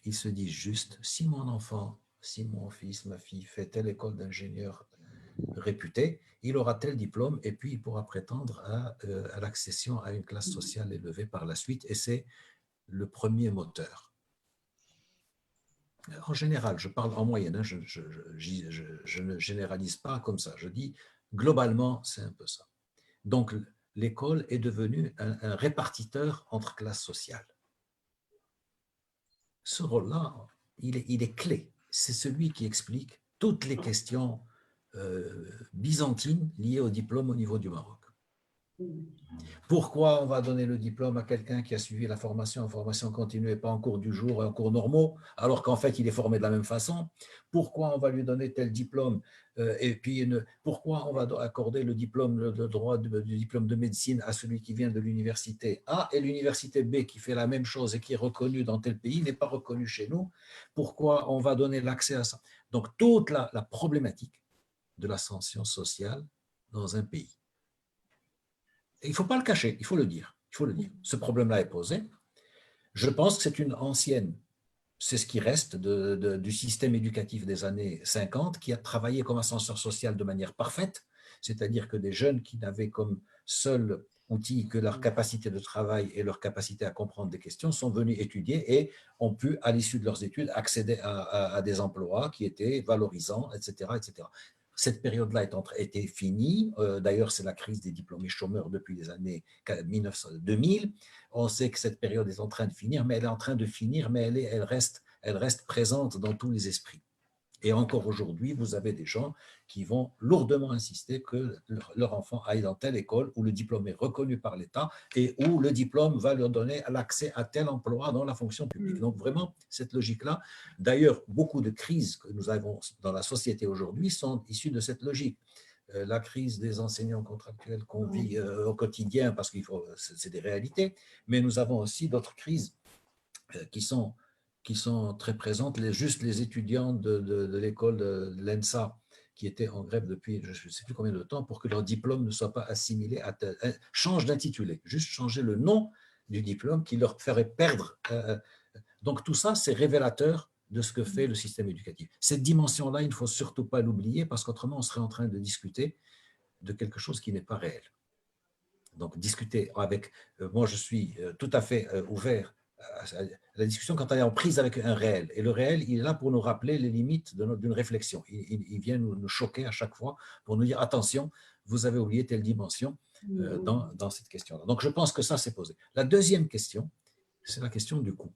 Ils se disent juste, si mon enfant, si mon fils, ma fille fait telle école d'ingénieur réputée, il aura tel diplôme et puis il pourra prétendre à l'accession à une classe sociale élevée par la suite, et c'est le premier moteur. En général, je parle en moyenne, hein, je ne généralise pas comme ça, je dis globalement, c'est un peu ça. Donc, l'école est devenue un répartiteur entre classes sociales. Ce rôle-là, il est clé. C'est celui qui explique toutes les questions byzantines liées au diplôme au niveau du Maroc. Pourquoi on va donner le diplôme à quelqu'un qui a suivi la formation en formation continue et pas en cours du jour et en cours normaux, alors qu'en fait il est formé de la même façon? Pourquoi on va lui donner tel diplôme et puis pourquoi on va accorder le diplôme, le droit du diplôme de médecine à celui qui vient de l'université A et l'université B qui fait la même chose et qui est reconnue dans tel pays n'est pas reconnue chez nous? Pourquoi on va donner l'accès à ça? Donc toute la problématique de l'ascension sociale dans un pays. Et il ne faut pas le cacher, il faut le dire. Il faut le dire. Ce problème-là est posé. Je pense que c'est une ancienne, c'est ce qui reste du système éducatif des années 50 qui a travaillé comme ascenseur social de manière parfaite, c'est-à-dire que des jeunes qui n'avaient comme seul outil que leur capacité de travail et leur capacité à comprendre des questions sont venus étudier et ont pu, à l'issue de leurs études, accéder à des emplois qui étaient valorisants, etc., etc. Cette période-là était finie. D'ailleurs, c'est la crise des diplômés chômeurs depuis les années 2000. On sait que cette période est en train de finir, mais elle est en train de finir, mais elle reste présente dans tous les esprits. Et encore aujourd'hui, vous avez des gens qui vont lourdement insister que leur enfant aille dans telle école où le diplôme est reconnu par l'État et où le diplôme va leur donner l'accès à tel emploi dans la fonction publique. Donc vraiment, cette logique-là, d'ailleurs, beaucoup de crises que nous avons dans la société aujourd'hui sont issues de cette logique. La crise des enseignants contractuels qu'on vit au quotidien, parce que c'est des réalités, mais nous avons aussi d'autres crises qui sont très présentes, juste les étudiants de l'école de l'ENSA qui étaient en grève depuis je ne sais plus combien de temps pour que leur diplôme ne soit pas assimilé à change d'intitulé, juste changer le nom du diplôme qui leur ferait perdre. Donc tout ça, c'est révélateur de ce que fait le système éducatif. Cette dimension-là, il ne faut surtout pas l'oublier parce qu'autrement, on serait en train de discuter de quelque chose qui n'est pas réel. Donc discuter avec… moi, je suis tout à fait ouvert la discussion quand elle est en prise avec un réel. Et le réel, il est là pour nous rappeler les limites d'une réflexion. Il vient nous choquer à chaque fois pour nous dire, attention, vous avez oublié telle dimension dans cette question-là. Donc, je pense que ça, c'est posé. La deuxième question, c'est la question du coût.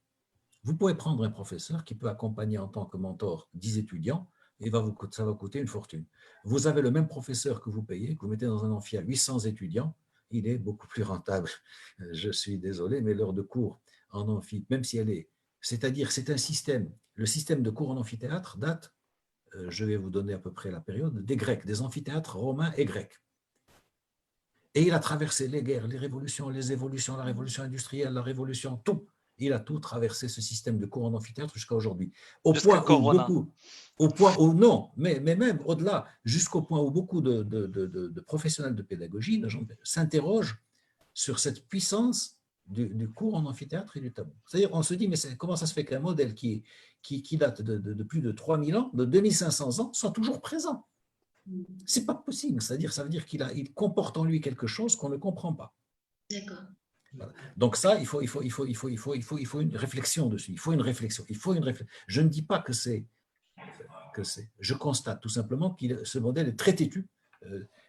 Vous pouvez prendre un professeur qui peut accompagner en tant que mentor 10 étudiants et ça va coûter une fortune. Vous avez le même professeur que vous payez, que vous mettez dans un amphi à 800 étudiants, il est beaucoup plus rentable. Je suis désolé, mais l'heure de cours en amphi, même si elle est… C'est-à-dire, c'est un système. Le système de cours en amphithéâtre date, je vais vous donner à peu près la période, des Grecs, des amphithéâtres romains et grecs. Et il a traversé les guerres, les révolutions, les évolutions, la révolution industrielle, la révolution, tout. Il a tout traversé, ce système de cours en amphithéâtre jusqu'à aujourd'hui. Au point où non, mais même au-delà, jusqu'au point où beaucoup de professionnels de pédagogie, de gens s'interrogent sur cette puissance du cours en amphithéâtre et du tableau. C'est-à-dire, on se dit, mais comment ça se fait qu'un modèle qui date de plus de 3000 ans, de 2500 ans, soit toujours présent? C'est pas possible. C'est-à-dire, ça veut dire qu'il comporte en lui quelque chose qu'on ne comprend pas. D'accord. Voilà. Donc ça, il faut une réflexion dessus. Il faut une réflexion. Je ne dis pas que c'est. Je constate tout simplement que ce modèle est très têtu.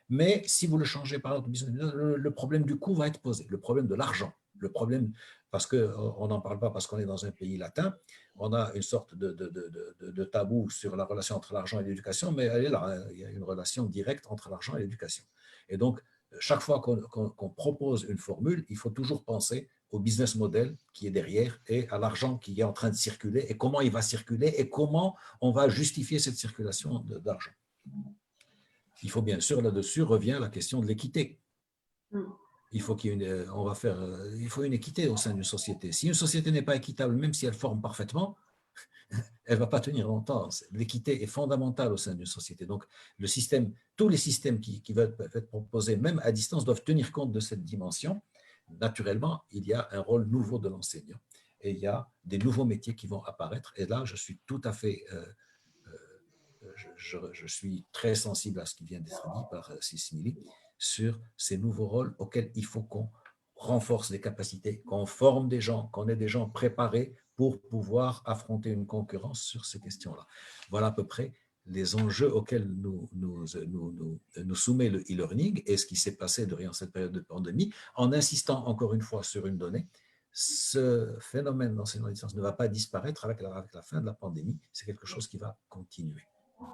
Mais si vous le changez par exemple, le problème du coût va être posé, le problème de l'argent, le problème, parce qu'on n'en parle pas parce qu'on est dans un pays latin, on a une sorte de tabou sur la relation entre l'argent et l'éducation, mais elle est là, il y a une relation directe entre l'argent et l'éducation. Et donc, chaque fois qu'on propose une formule, il faut toujours penser au business model qui est derrière et à l'argent qui est en train de circuler et comment il va circuler et comment on va justifier cette circulation d'argent. Il faut bien sûr, là-dessus, revient la question de l'équité. Il faut il faut une équité au sein d'une société. Si une société n'est pas équitable, même si elle forme parfaitement, elle ne va pas tenir longtemps. L'équité est fondamentale au sein d'une société. Donc, tous les systèmes qui veulent être proposés, même à distance, doivent tenir compte de cette dimension. Naturellement, il y a un rôle nouveau de l'enseignant et il y a des nouveaux métiers qui vont apparaître. Et là, je suis tout à fait... je suis très sensible à ce qui vient d'être dit par Sismili sur ces nouveaux rôles auxquels il faut qu'on renforce les capacités, qu'on forme des gens, qu'on ait des gens préparés pour pouvoir affronter une concurrence sur ces questions-là. Voilà à peu près les enjeux auxquels nous soumet le e-learning et ce qui s'est passé durant cette période de pandémie, en insistant encore une fois sur une donnée. Ce phénomène d'enseignement à distance ne va pas disparaître avec la fin de la pandémie, c'est quelque chose qui va continuer.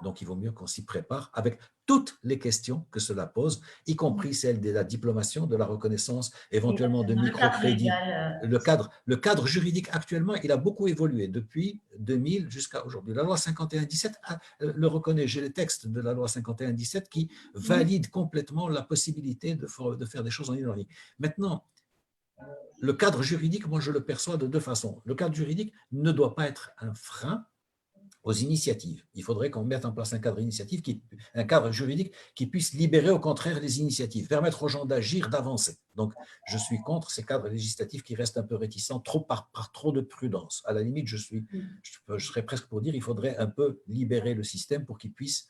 Donc, il vaut mieux qu'on s'y prépare avec toutes les questions que cela pose, y compris celle de la diplomation, de la reconnaissance, éventuellement de microcrédit. Le cadre juridique actuellement, il a beaucoup évolué depuis 2000 jusqu'à aujourd'hui. La loi 51-17 le reconnaît. J'ai les textes de la loi 51-17 qui valident complètement la possibilité de faire des choses en e-learning. Maintenant, le cadre juridique, moi, je le perçois de deux façons. Le cadre juridique ne doit pas être un frein aux initiatives. Il faudrait qu'on mette en place un cadre juridique qui puisse libérer au contraire les initiatives, permettre aux gens d'agir, d'avancer. Donc, je suis contre ces cadres législatifs qui restent un peu réticents, par trop de prudence. À la limite, je serais presque pour dire qu'il faudrait un peu libérer le système pour qu'il puisse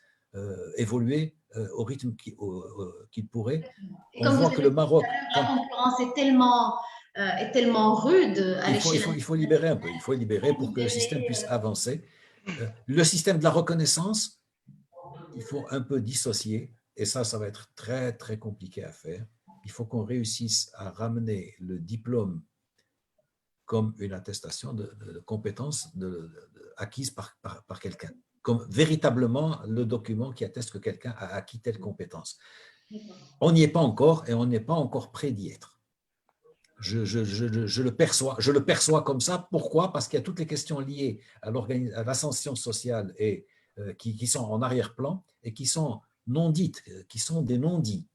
évoluer au rythme qu'il pourrait. On voit que le Maroc... La concurrence est tellement rude à l'échelle. Il faut libérer un peu, il faut libérer pour que le système puisse avancer. Le système de la reconnaissance, il faut un peu dissocier, et ça va être très, très compliqué à faire. Il faut qu'on réussisse à ramener le diplôme comme une attestation de compétences acquises par quelqu'un, comme véritablement le document qui atteste que quelqu'un a acquis telle compétence. On n'y est pas encore et on n'est pas encore prêt d'y être. Je le perçois comme ça. Pourquoi? Parce qu'il y a toutes les questions liées à l'ascension sociale et qui sont en arrière-plan et qui sont non dites, qui sont des non-dits.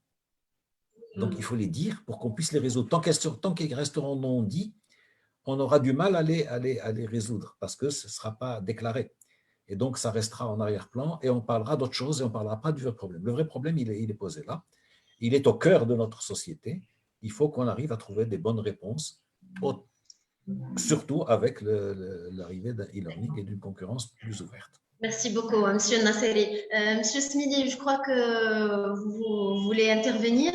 Donc, il faut les dire pour qu'on puisse les résoudre. Tant qu'ils resteront non-dits, on aura du mal à les résoudre parce que ce ne sera pas déclaré. Et donc, ça restera en arrière-plan et on parlera d'autre chose et on ne parlera pas du vrai problème. Le vrai problème, il est posé là. Il est au cœur de notre société. Il faut qu'on arrive à trouver des bonnes réponses, surtout avec l'arrivée d'un e-learning et d'une concurrence plus ouverte. Merci beaucoup, M. Nasseri. Monsieur Smili, je crois que vous voulez intervenir.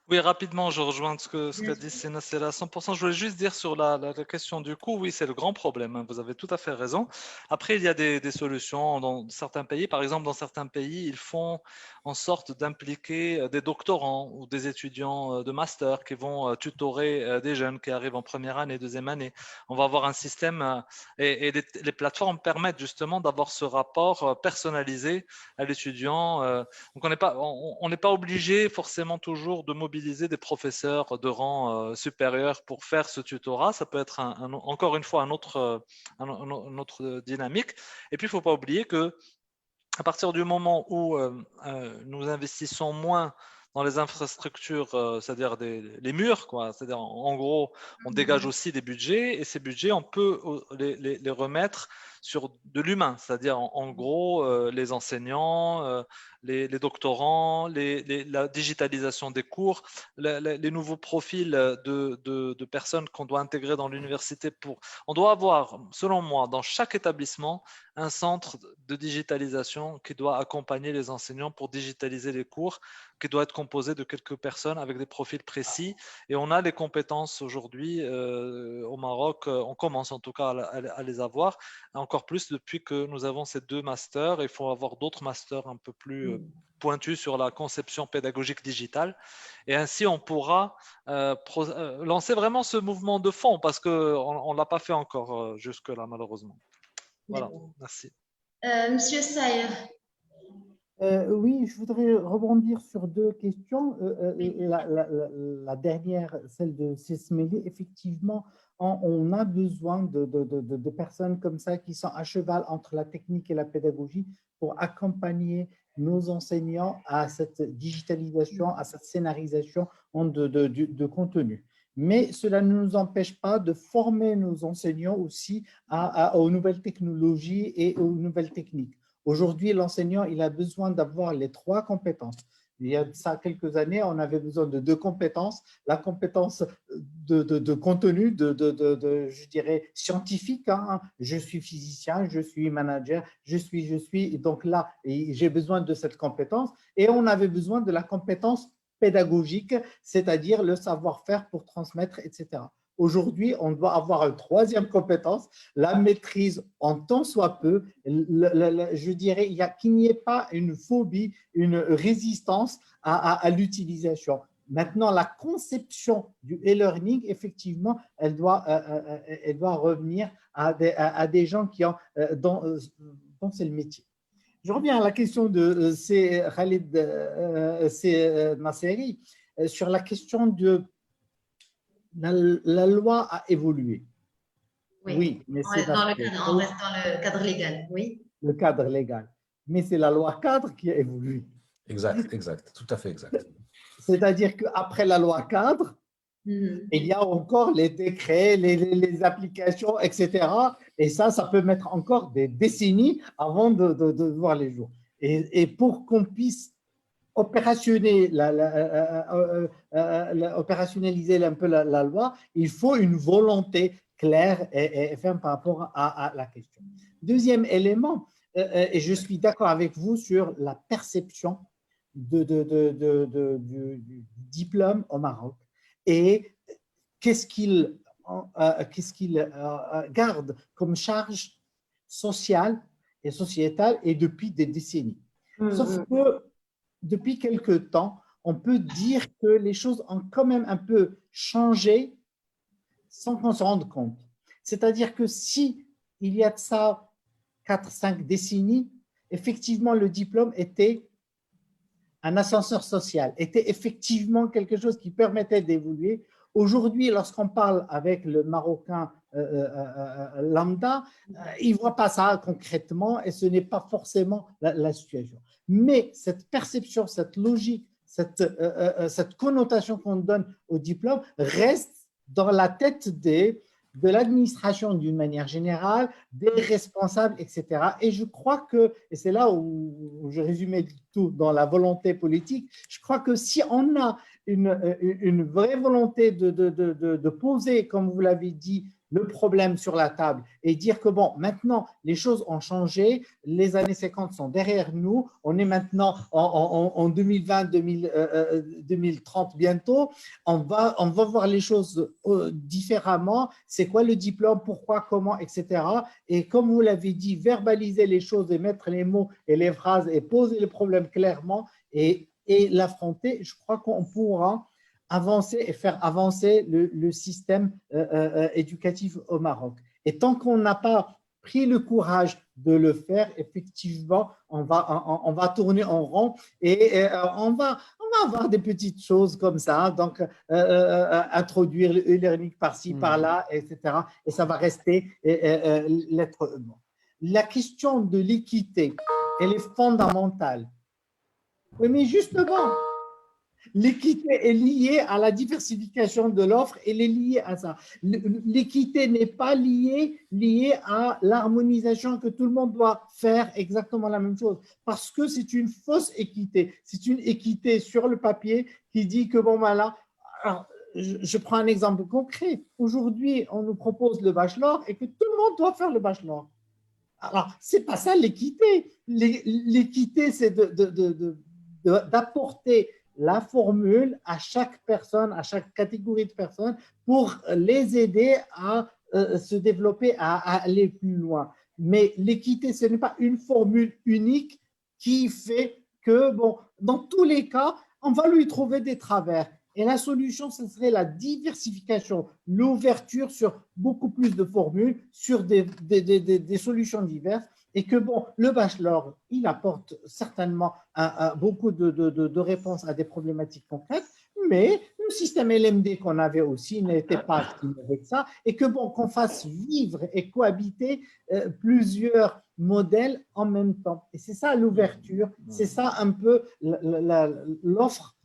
Oui, rapidement, je rejoins ce qu'a dit Nasseri à 100%. Je voulais juste dire sur la question du coût, oui, c'est le grand problème, hein, vous avez tout à fait raison. Après, il y a des solutions dans certains pays. Par exemple, dans certains pays, ils font en sorte d'impliquer des doctorants ou des étudiants de master qui vont tutorer des jeunes qui arrivent en première année, deuxième année. On va avoir un système et les plateformes permettent justement d'avoir ce rapport personnalisé à l'étudiant. Donc, on n'est pas obligé forcément toujours de mobiliser des professeurs de rang supérieur pour faire ce tutorat. Ça peut être encore une fois une autre dynamique. Et puis, il ne faut pas oublier que à partir du moment où nous investissons moins dans les infrastructures, c'est-à-dire les murs, quoi. C'est-à-dire en gros, on dégage aussi des budgets et ces budgets, on peut les remettre sur de l'humain, c'est-à-dire en gros les enseignants, les doctorants, la digitalisation des cours, les nouveaux profils de personnes qu'on doit intégrer dans l'université. On doit avoir, selon moi, dans chaque établissement, un centre de digitalisation qui doit accompagner les enseignants pour digitaliser les cours, qui doit être composé de quelques personnes avec des profils précis. Et on a les compétences aujourd'hui au Maroc, on commence en tout cas à les avoir, encore plus depuis que nous avons ces 2 masters. Il faut avoir d'autres masters un peu plus pointus sur la conception pédagogique digitale. Et ainsi, on pourra lancer vraiment ce mouvement de fond parce qu'on ne l'a pas fait encore jusque-là, malheureusement. Voilà, merci. Monsieur Sayer. Oui, je voudrais rebondir sur 2 questions. La dernière, celle de Sesmele, effectivement, on a besoin de personnes comme ça qui sont à cheval entre la technique et la pédagogie pour accompagner nos enseignants à cette digitalisation, à cette scénarisation de contenu. Mais cela ne nous empêche pas de former nos enseignants aussi aux nouvelles technologies et aux nouvelles techniques. Aujourd'hui, l'enseignant, il a besoin d'avoir les 3 compétences. Il y a ça quelques années, on avait besoin de 2 compétences. La compétence de contenu, je dirais, scientifique. Hein. Je suis physicien, je suis manager, je suis. Et donc là, j'ai besoin de cette compétence. Et on avait besoin de la compétence pédagogique, c'est-à-dire le savoir-faire pour transmettre, etc. Aujourd'hui, on doit avoir une 3e compétence, la maîtrise en tant soit peu. Je dirais qu'il n'y ait pas une phobie, une résistance à l'utilisation. Maintenant, la conception du e-learning, effectivement, elle doit revenir à des gens qui ont, dont c'est le métier. Je reviens à la question de Khalid Nasseri sur la question de la loi a évolué. Oui, mais on reste dans le cadre légal, oui. Le cadre légal. Mais c'est la loi cadre qui a évolué. Exact, tout à fait exact. C'est-à-dire qu'après la loi cadre, il y a encore les décrets, les applications, etc. Et ça peut mettre encore des décennies avant de voir les jours. Et pour qu'on puisse opérationnaliser un peu la loi, il faut une volonté claire et ferme par rapport à la question. Deuxième élément, et je suis d'accord avec vous sur la perception du diplôme au Maroc et qu'est-ce qu'il garde comme charge sociale et sociétale et depuis des décennies. Sauf que depuis quelque temps, on peut dire que les choses ont quand même un peu changé sans qu'on se rende compte. C'est-à-dire que si il y a de ça 4-5 décennies, effectivement, le diplôme était un ascenseur social, était effectivement quelque chose qui permettait d'évoluer. Aujourd'hui, lorsqu'on parle avec le Marocain lambda, il ne voit pas ça concrètement et ce n'est pas forcément la situation. Mais cette perception, cette logique, cette connotation qu'on donne au diplôme reste dans la tête de l'administration d'une manière générale, des responsables, etc. Et je crois que, et c'est là où je résumais tout dans la volonté politique, je crois que si on a une vraie volonté de poser, comme vous l'avez dit, le problème sur la table et dire que bon, maintenant, les choses ont changé, les années 50 sont derrière nous, on est maintenant en 2020, 2030 bientôt, on va voir les choses différemment, c'est quoi le diplôme, pourquoi, comment, etc. Et comme vous l'avez dit, verbaliser les choses et mettre les mots et les phrases et poser le problème clairement et l'affronter, je crois qu'on pourra avancer et faire avancer le système éducatif au Maroc. Et tant qu'on n'a pas pris le courage de le faire, effectivement, on va tourner en rond et on va avoir des petites choses comme ça, donc introduire le e-learning par-ci, par-là, etc. Et ça va rester l'être humain. La question de l'équité, elle est fondamentale. Oui, mais justement, L'équité est liée à la diversification de l'offre, elle est liée à ça. L'équité n'est pas liée à l'harmonisation, que tout le monde doit faire exactement la même chose, parce que c'est une fausse équité. C'est une équité sur le papier qui dit que, bon, voilà, alors, je prends un exemple concret. Aujourd'hui, on nous propose le bachelor et que tout le monde doit faire le bachelor. Alors, ce n'est pas ça l'équité. L'équité, c'est d'apporter la formule à chaque personne, à chaque catégorie de personnes pour les aider à se développer, à aller plus loin. Mais l'équité, ce n'est pas une formule unique qui fait que, bon, dans tous les cas, on va lui trouver des travers. Et la solution, ce serait la diversification, l'ouverture sur beaucoup plus de formules, sur des solutions diverses. Et que, bon, le bachelor, il apporte certainement beaucoup de réponses à des problématiques concrètes, mais le système LMD qu'on avait aussi n'était pas si mauvais que ça. Et que, bon, qu'on fasse vivre et cohabiter plusieurs modèles en même temps. Et c'est ça l'ouverture, c'est ça un peu l'offre,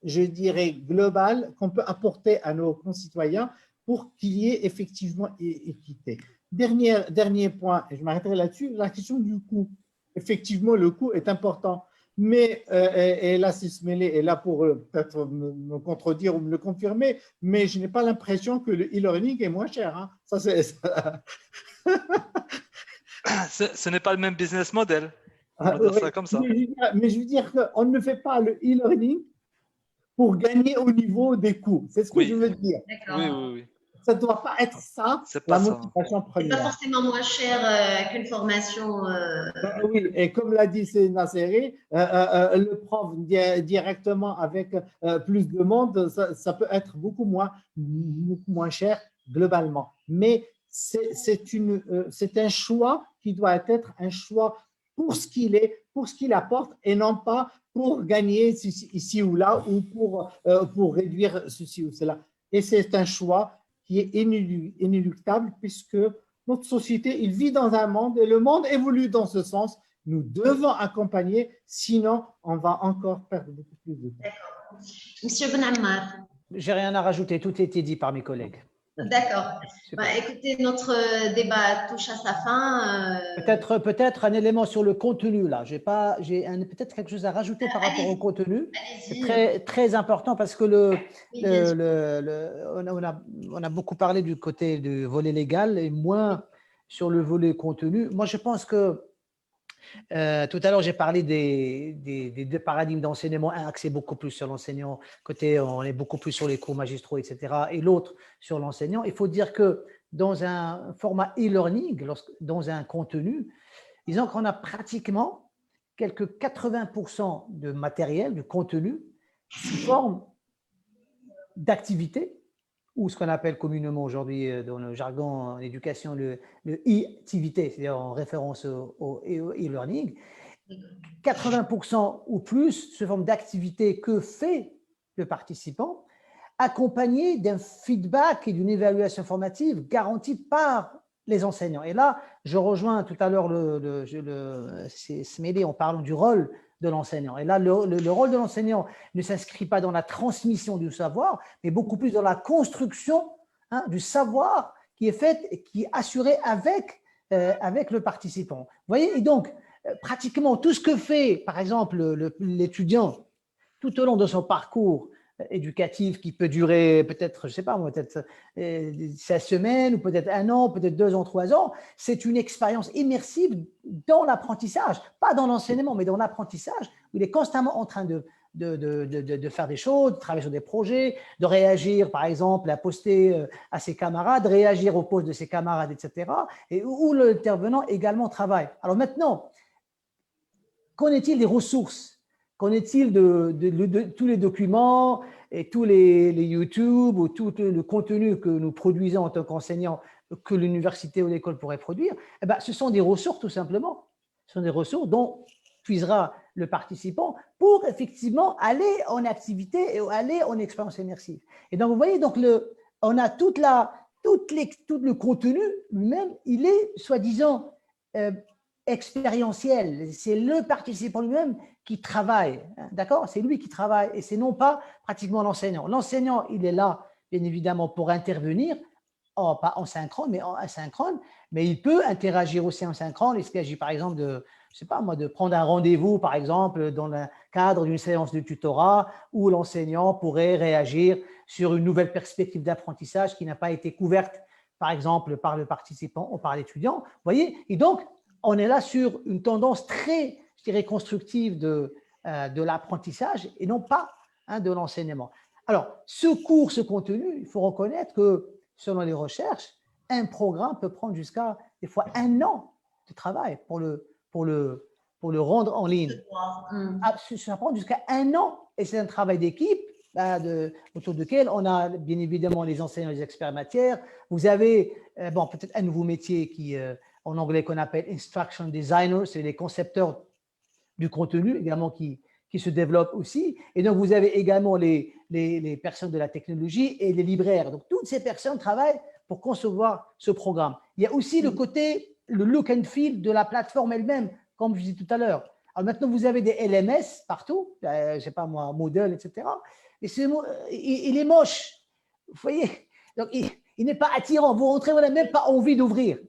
je dirais, globale qu'on peut apporter à nos concitoyens pour qu'il y ait effectivement équité. Dernier point, et je m'arrêterai là-dessus, la question du coût. Effectivement, le coût est important, mais, et là, Sismele est là pour peut-être me contredire ou me le confirmer, mais je n'ai pas l'impression que le e-learning est moins cher. Hein. Ça, Ce n'est pas le même business model. On va dire ça comme ça. Mais je veux dire qu'on ne fait pas le e-learning pour gagner au niveau des coûts. C'est ce que je veux dire. Oui. Ça ne doit pas être ça, la motivation première. C'est pas forcément moins cher qu'une formation. Oui, et comme l'a dit Nasseri, le prof directement avec plus de monde, ça peut être beaucoup moins cher globalement. Mais c'est un choix qui doit être un choix pour ce qu'il est, pour ce qu'il apporte, et non pas pour gagner ici ou là, ou pour réduire ceci ou cela. Et c'est un choix qui est inéluctable, puisque notre société, il vit dans un monde et le monde évolue dans ce sens. Nous devons accompagner, sinon on va encore perdre beaucoup plus de temps. D'accord. Monsieur Benammar. J'ai rien à rajouter, tout a été dit par mes collègues. D'accord. Écoutez, notre débat touche à sa fin. Peut-être un élément sur le contenu là. J'ai peut-être quelque chose à rajouter par rapport au contenu. C'est très, très important parce que on a beaucoup parlé du côté du volet légal et moins sur le volet contenu. Moi, je pense que tout à l'heure, j'ai parlé des deux paradigmes d'enseignement, un axé beaucoup plus sur l'enseignant, côté on est beaucoup plus sur les cours magistraux, etc., et l'autre sur l'enseignant. Il faut dire que dans un format e-learning, dans un contenu, disons qu'on a pratiquement quelques 80% de matériel, de contenu, sous forme d'activité, ou ce qu'on appelle communément aujourd'hui dans le jargon en éducation le e-activité, c'est-à-dire en référence au e-learning. 80% ou plus sous forme d'activité que fait le participant, accompagné d'un feedback et d'une évaluation formative garantie par les enseignants. Et là, je rejoins tout à l'heure Smédé en parlant du rôle de l'enseignant. Et là, le rôle de l'enseignant ne s'inscrit pas dans la transmission du savoir, mais beaucoup plus dans la construction du savoir qui est faite et qui est assurée avec le participant. Vous voyez, et donc, pratiquement tout ce que fait, par exemple, l'étudiant tout au long de son parcours éducatif qui peut durer peut-être, je ne sais pas moi, peut-être 16 semaines ou peut-être 1 an, peut-être 2 ans, 3 ans, c'est une expérience immersive dans l'apprentissage, pas dans l'enseignement, mais dans l'apprentissage, où il est constamment en train de faire des choses, de travailler sur des projets, de réagir, par exemple, à poster à ses camarades, réagir aux posts de ses camarades, etc., et où l'intervenant également travaille. Alors maintenant, qu'en est-il des ressources? Qu'en est-il de tous les documents et tous les YouTube ou tout le contenu que nous produisons en tant qu'enseignants que l'université ou l'école pourrait produire? Eh bien, ce sont des ressources tout simplement. Ce sont des ressources dont puisera le participant pour effectivement aller en activité et aller en expérience immersive. Et donc, vous voyez, donc on a tout le contenu lui-même, il est soi-disant expérientiel. C'est le participant lui-même qui travaille, hein, d'accord? C'est lui qui travaille et c'est non pas pratiquement l'enseignant. L'enseignant, il est là, bien évidemment, pour intervenir, pas en synchrone, mais en asynchrone, mais il peut interagir aussi en synchrone. Il s'agit, par exemple, je sais pas moi, de prendre un rendez-vous, par exemple, dans le cadre d'une séance de tutorat où l'enseignant pourrait réagir sur une nouvelle perspective d'apprentissage qui n'a pas été couverte, par exemple, par le participant ou par l'étudiant. Vous voyez? Et donc, on est là sur une tendance très, je dirais, constructive de l'apprentissage et non pas, hein, de l'enseignement. Alors, ce cours, ce contenu, il faut reconnaître que, selon les recherches, un programme peut prendre jusqu'à, des fois, 1 an de travail pour le rendre en ligne. Ça prend jusqu'à 1 an et c'est un travail d'équipe autour duquel on a bien évidemment les enseignants, les experts matière. Vous avez peut-être un nouveau métier qui, en anglais, qu'on appelle instruction designer, c'est les concepteurs du contenu également qui se développent aussi. Et donc, vous avez également les personnes de la technologie et les libraires. Donc, toutes ces personnes travaillent pour concevoir ce programme. Il y a aussi le côté, le look and feel de la plateforme elle-même, comme je disais tout à l'heure. Alors maintenant, vous avez des LMS partout, je ne sais pas moi, Moodle, etc. Et il est moche, vous voyez. Donc, il n'est pas attirant. Vous rentrez, vous n'avez même pas envie d'ouvrir.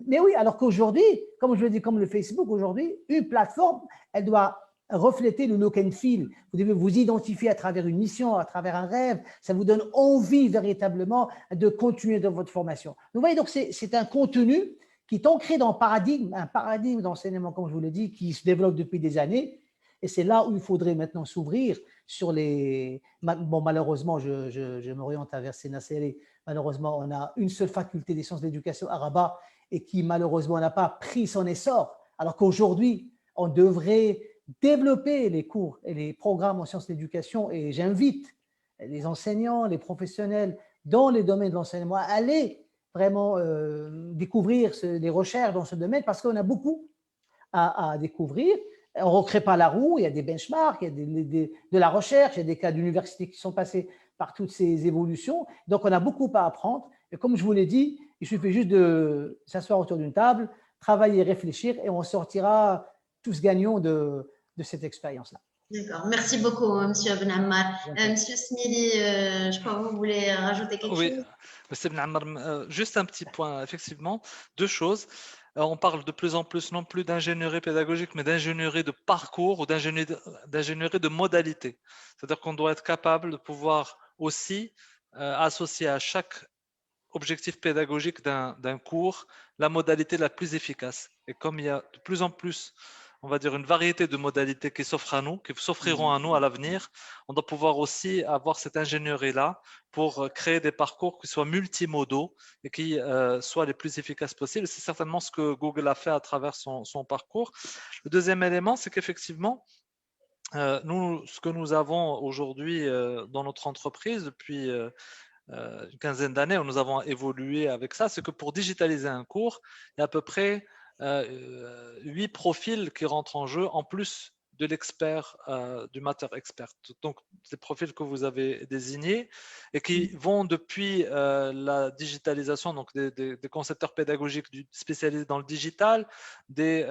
Mais oui, alors qu'aujourd'hui, comme je le dis, comme le Facebook aujourd'hui, une plateforme, elle doit refléter le look and feel. Vous devez vous identifier à travers une mission, à travers un rêve. Ça vous donne envie véritablement de continuer dans votre formation. Vous voyez, donc c'est un contenu qui est ancré dans un paradigme d'enseignement, comme je vous l'ai dit, qui se développe depuis des années. Et c'est là où il faudrait maintenant s'ouvrir sur les… Bon, malheureusement, je m'oriente vers Sena Séré. Malheureusement, on a une seule faculté des sciences de l'éducation à Rabat et qui, malheureusement, n'a pas pris son essor. Alors qu'aujourd'hui, on devrait développer les cours et les programmes en sciences de l'éducation. Et j'invite les enseignants, les professionnels dans les domaines de l'enseignement à aller vraiment découvrir les recherches dans ce domaine parce qu'on a beaucoup à découvrir. On ne recrée pas la roue, il y a des benchmarks, il y a de la recherche, il y a des cas d'université qui sont passés par toutes ces évolutions. Donc, on a beaucoup à apprendre. Et comme je vous l'ai dit, il suffit juste de s'asseoir autour d'une table, travailler, réfléchir et on sortira tous gagnants de cette expérience-là. D'accord. Merci beaucoup, M. Ben Ammar. M. Smili, je crois que vous voulez rajouter quelque chose? Oui, M. Ben Ammar, juste un petit point, effectivement, 2 choses. On parle de plus en plus non plus d'ingénierie pédagogique, mais d'ingénierie de parcours ou d'ingénierie de modalité. C'est-à-dire qu'on doit être capable de pouvoir aussi associer à chaque objectif pédagogique d'un cours la modalité la plus efficace. Et comme il y a de plus en plus, on va dire, une variété de modalités qui s'offrent à nous, qui s'offriront à nous à l'avenir, on doit pouvoir aussi avoir cette ingénierie-là pour créer des parcours qui soient multimodaux et qui soient les plus efficaces possibles. C'est certainement ce que Google a fait à travers son parcours. Le deuxième élément, c'est qu'effectivement, nous, ce que nous avons aujourd'hui dans notre entreprise depuis une quinzaine d'années où nous avons évolué avec ça, c'est que pour digitaliser un cours, il y a à peu près 8 profils qui rentrent en jeu en plus de l'expert, du master expert. Donc, les profils que vous avez désignés et qui vont depuis la digitalisation, donc des concepteurs pédagogiques spécialisés dans le digital, des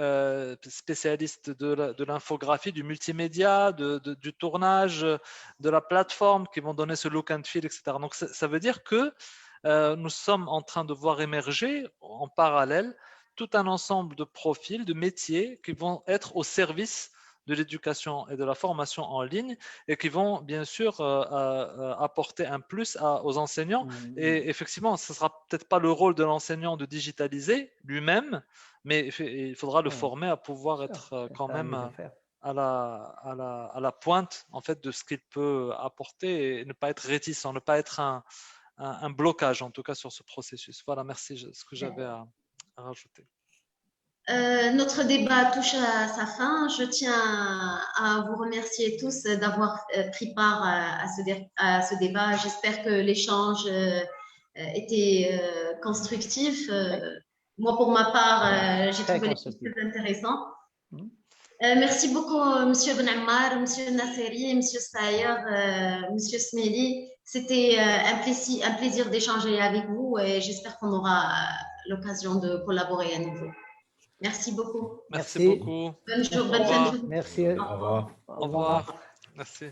spécialistes de l'infographie, du multimédia, du tournage, de la plateforme qui vont donner ce look and feel, etc. Donc, ça veut dire que nous sommes en train de voir émerger en parallèle tout un ensemble de profils, de métiers qui vont être au service de l'éducation et de la formation en ligne et qui vont bien sûr apporter un plus aux enseignants. Et effectivement, ce ne sera peut-être pas le rôle de l'enseignant de digitaliser lui-même, mais il faudra le former à pouvoir être quand même à la pointe en fait, de ce qu'il peut apporter et ne pas être réticent, ne pas être un blocage en tout cas sur ce processus. Voilà, merci, ce que j'avais à rajouter. Notre débat touche à sa fin. Je tiens à vous remercier tous d'avoir pris part à ce débat. J'espère que l'échange était constructif. Moi, pour ma part, j'ai trouvé l'échange très intéressant. Merci beaucoup, M. Ben Ammar, M. Nasseri, M. Sayer, M. Smili. C'était un plaisir d'échanger avec vous et j'espère qu'on aura l'occasion de collaborer à nouveau. Merci beaucoup. Merci Merci. beaucoup. Bonne Au fin de revoir. journée. Merci. Au revoir. Au revoir. Merci.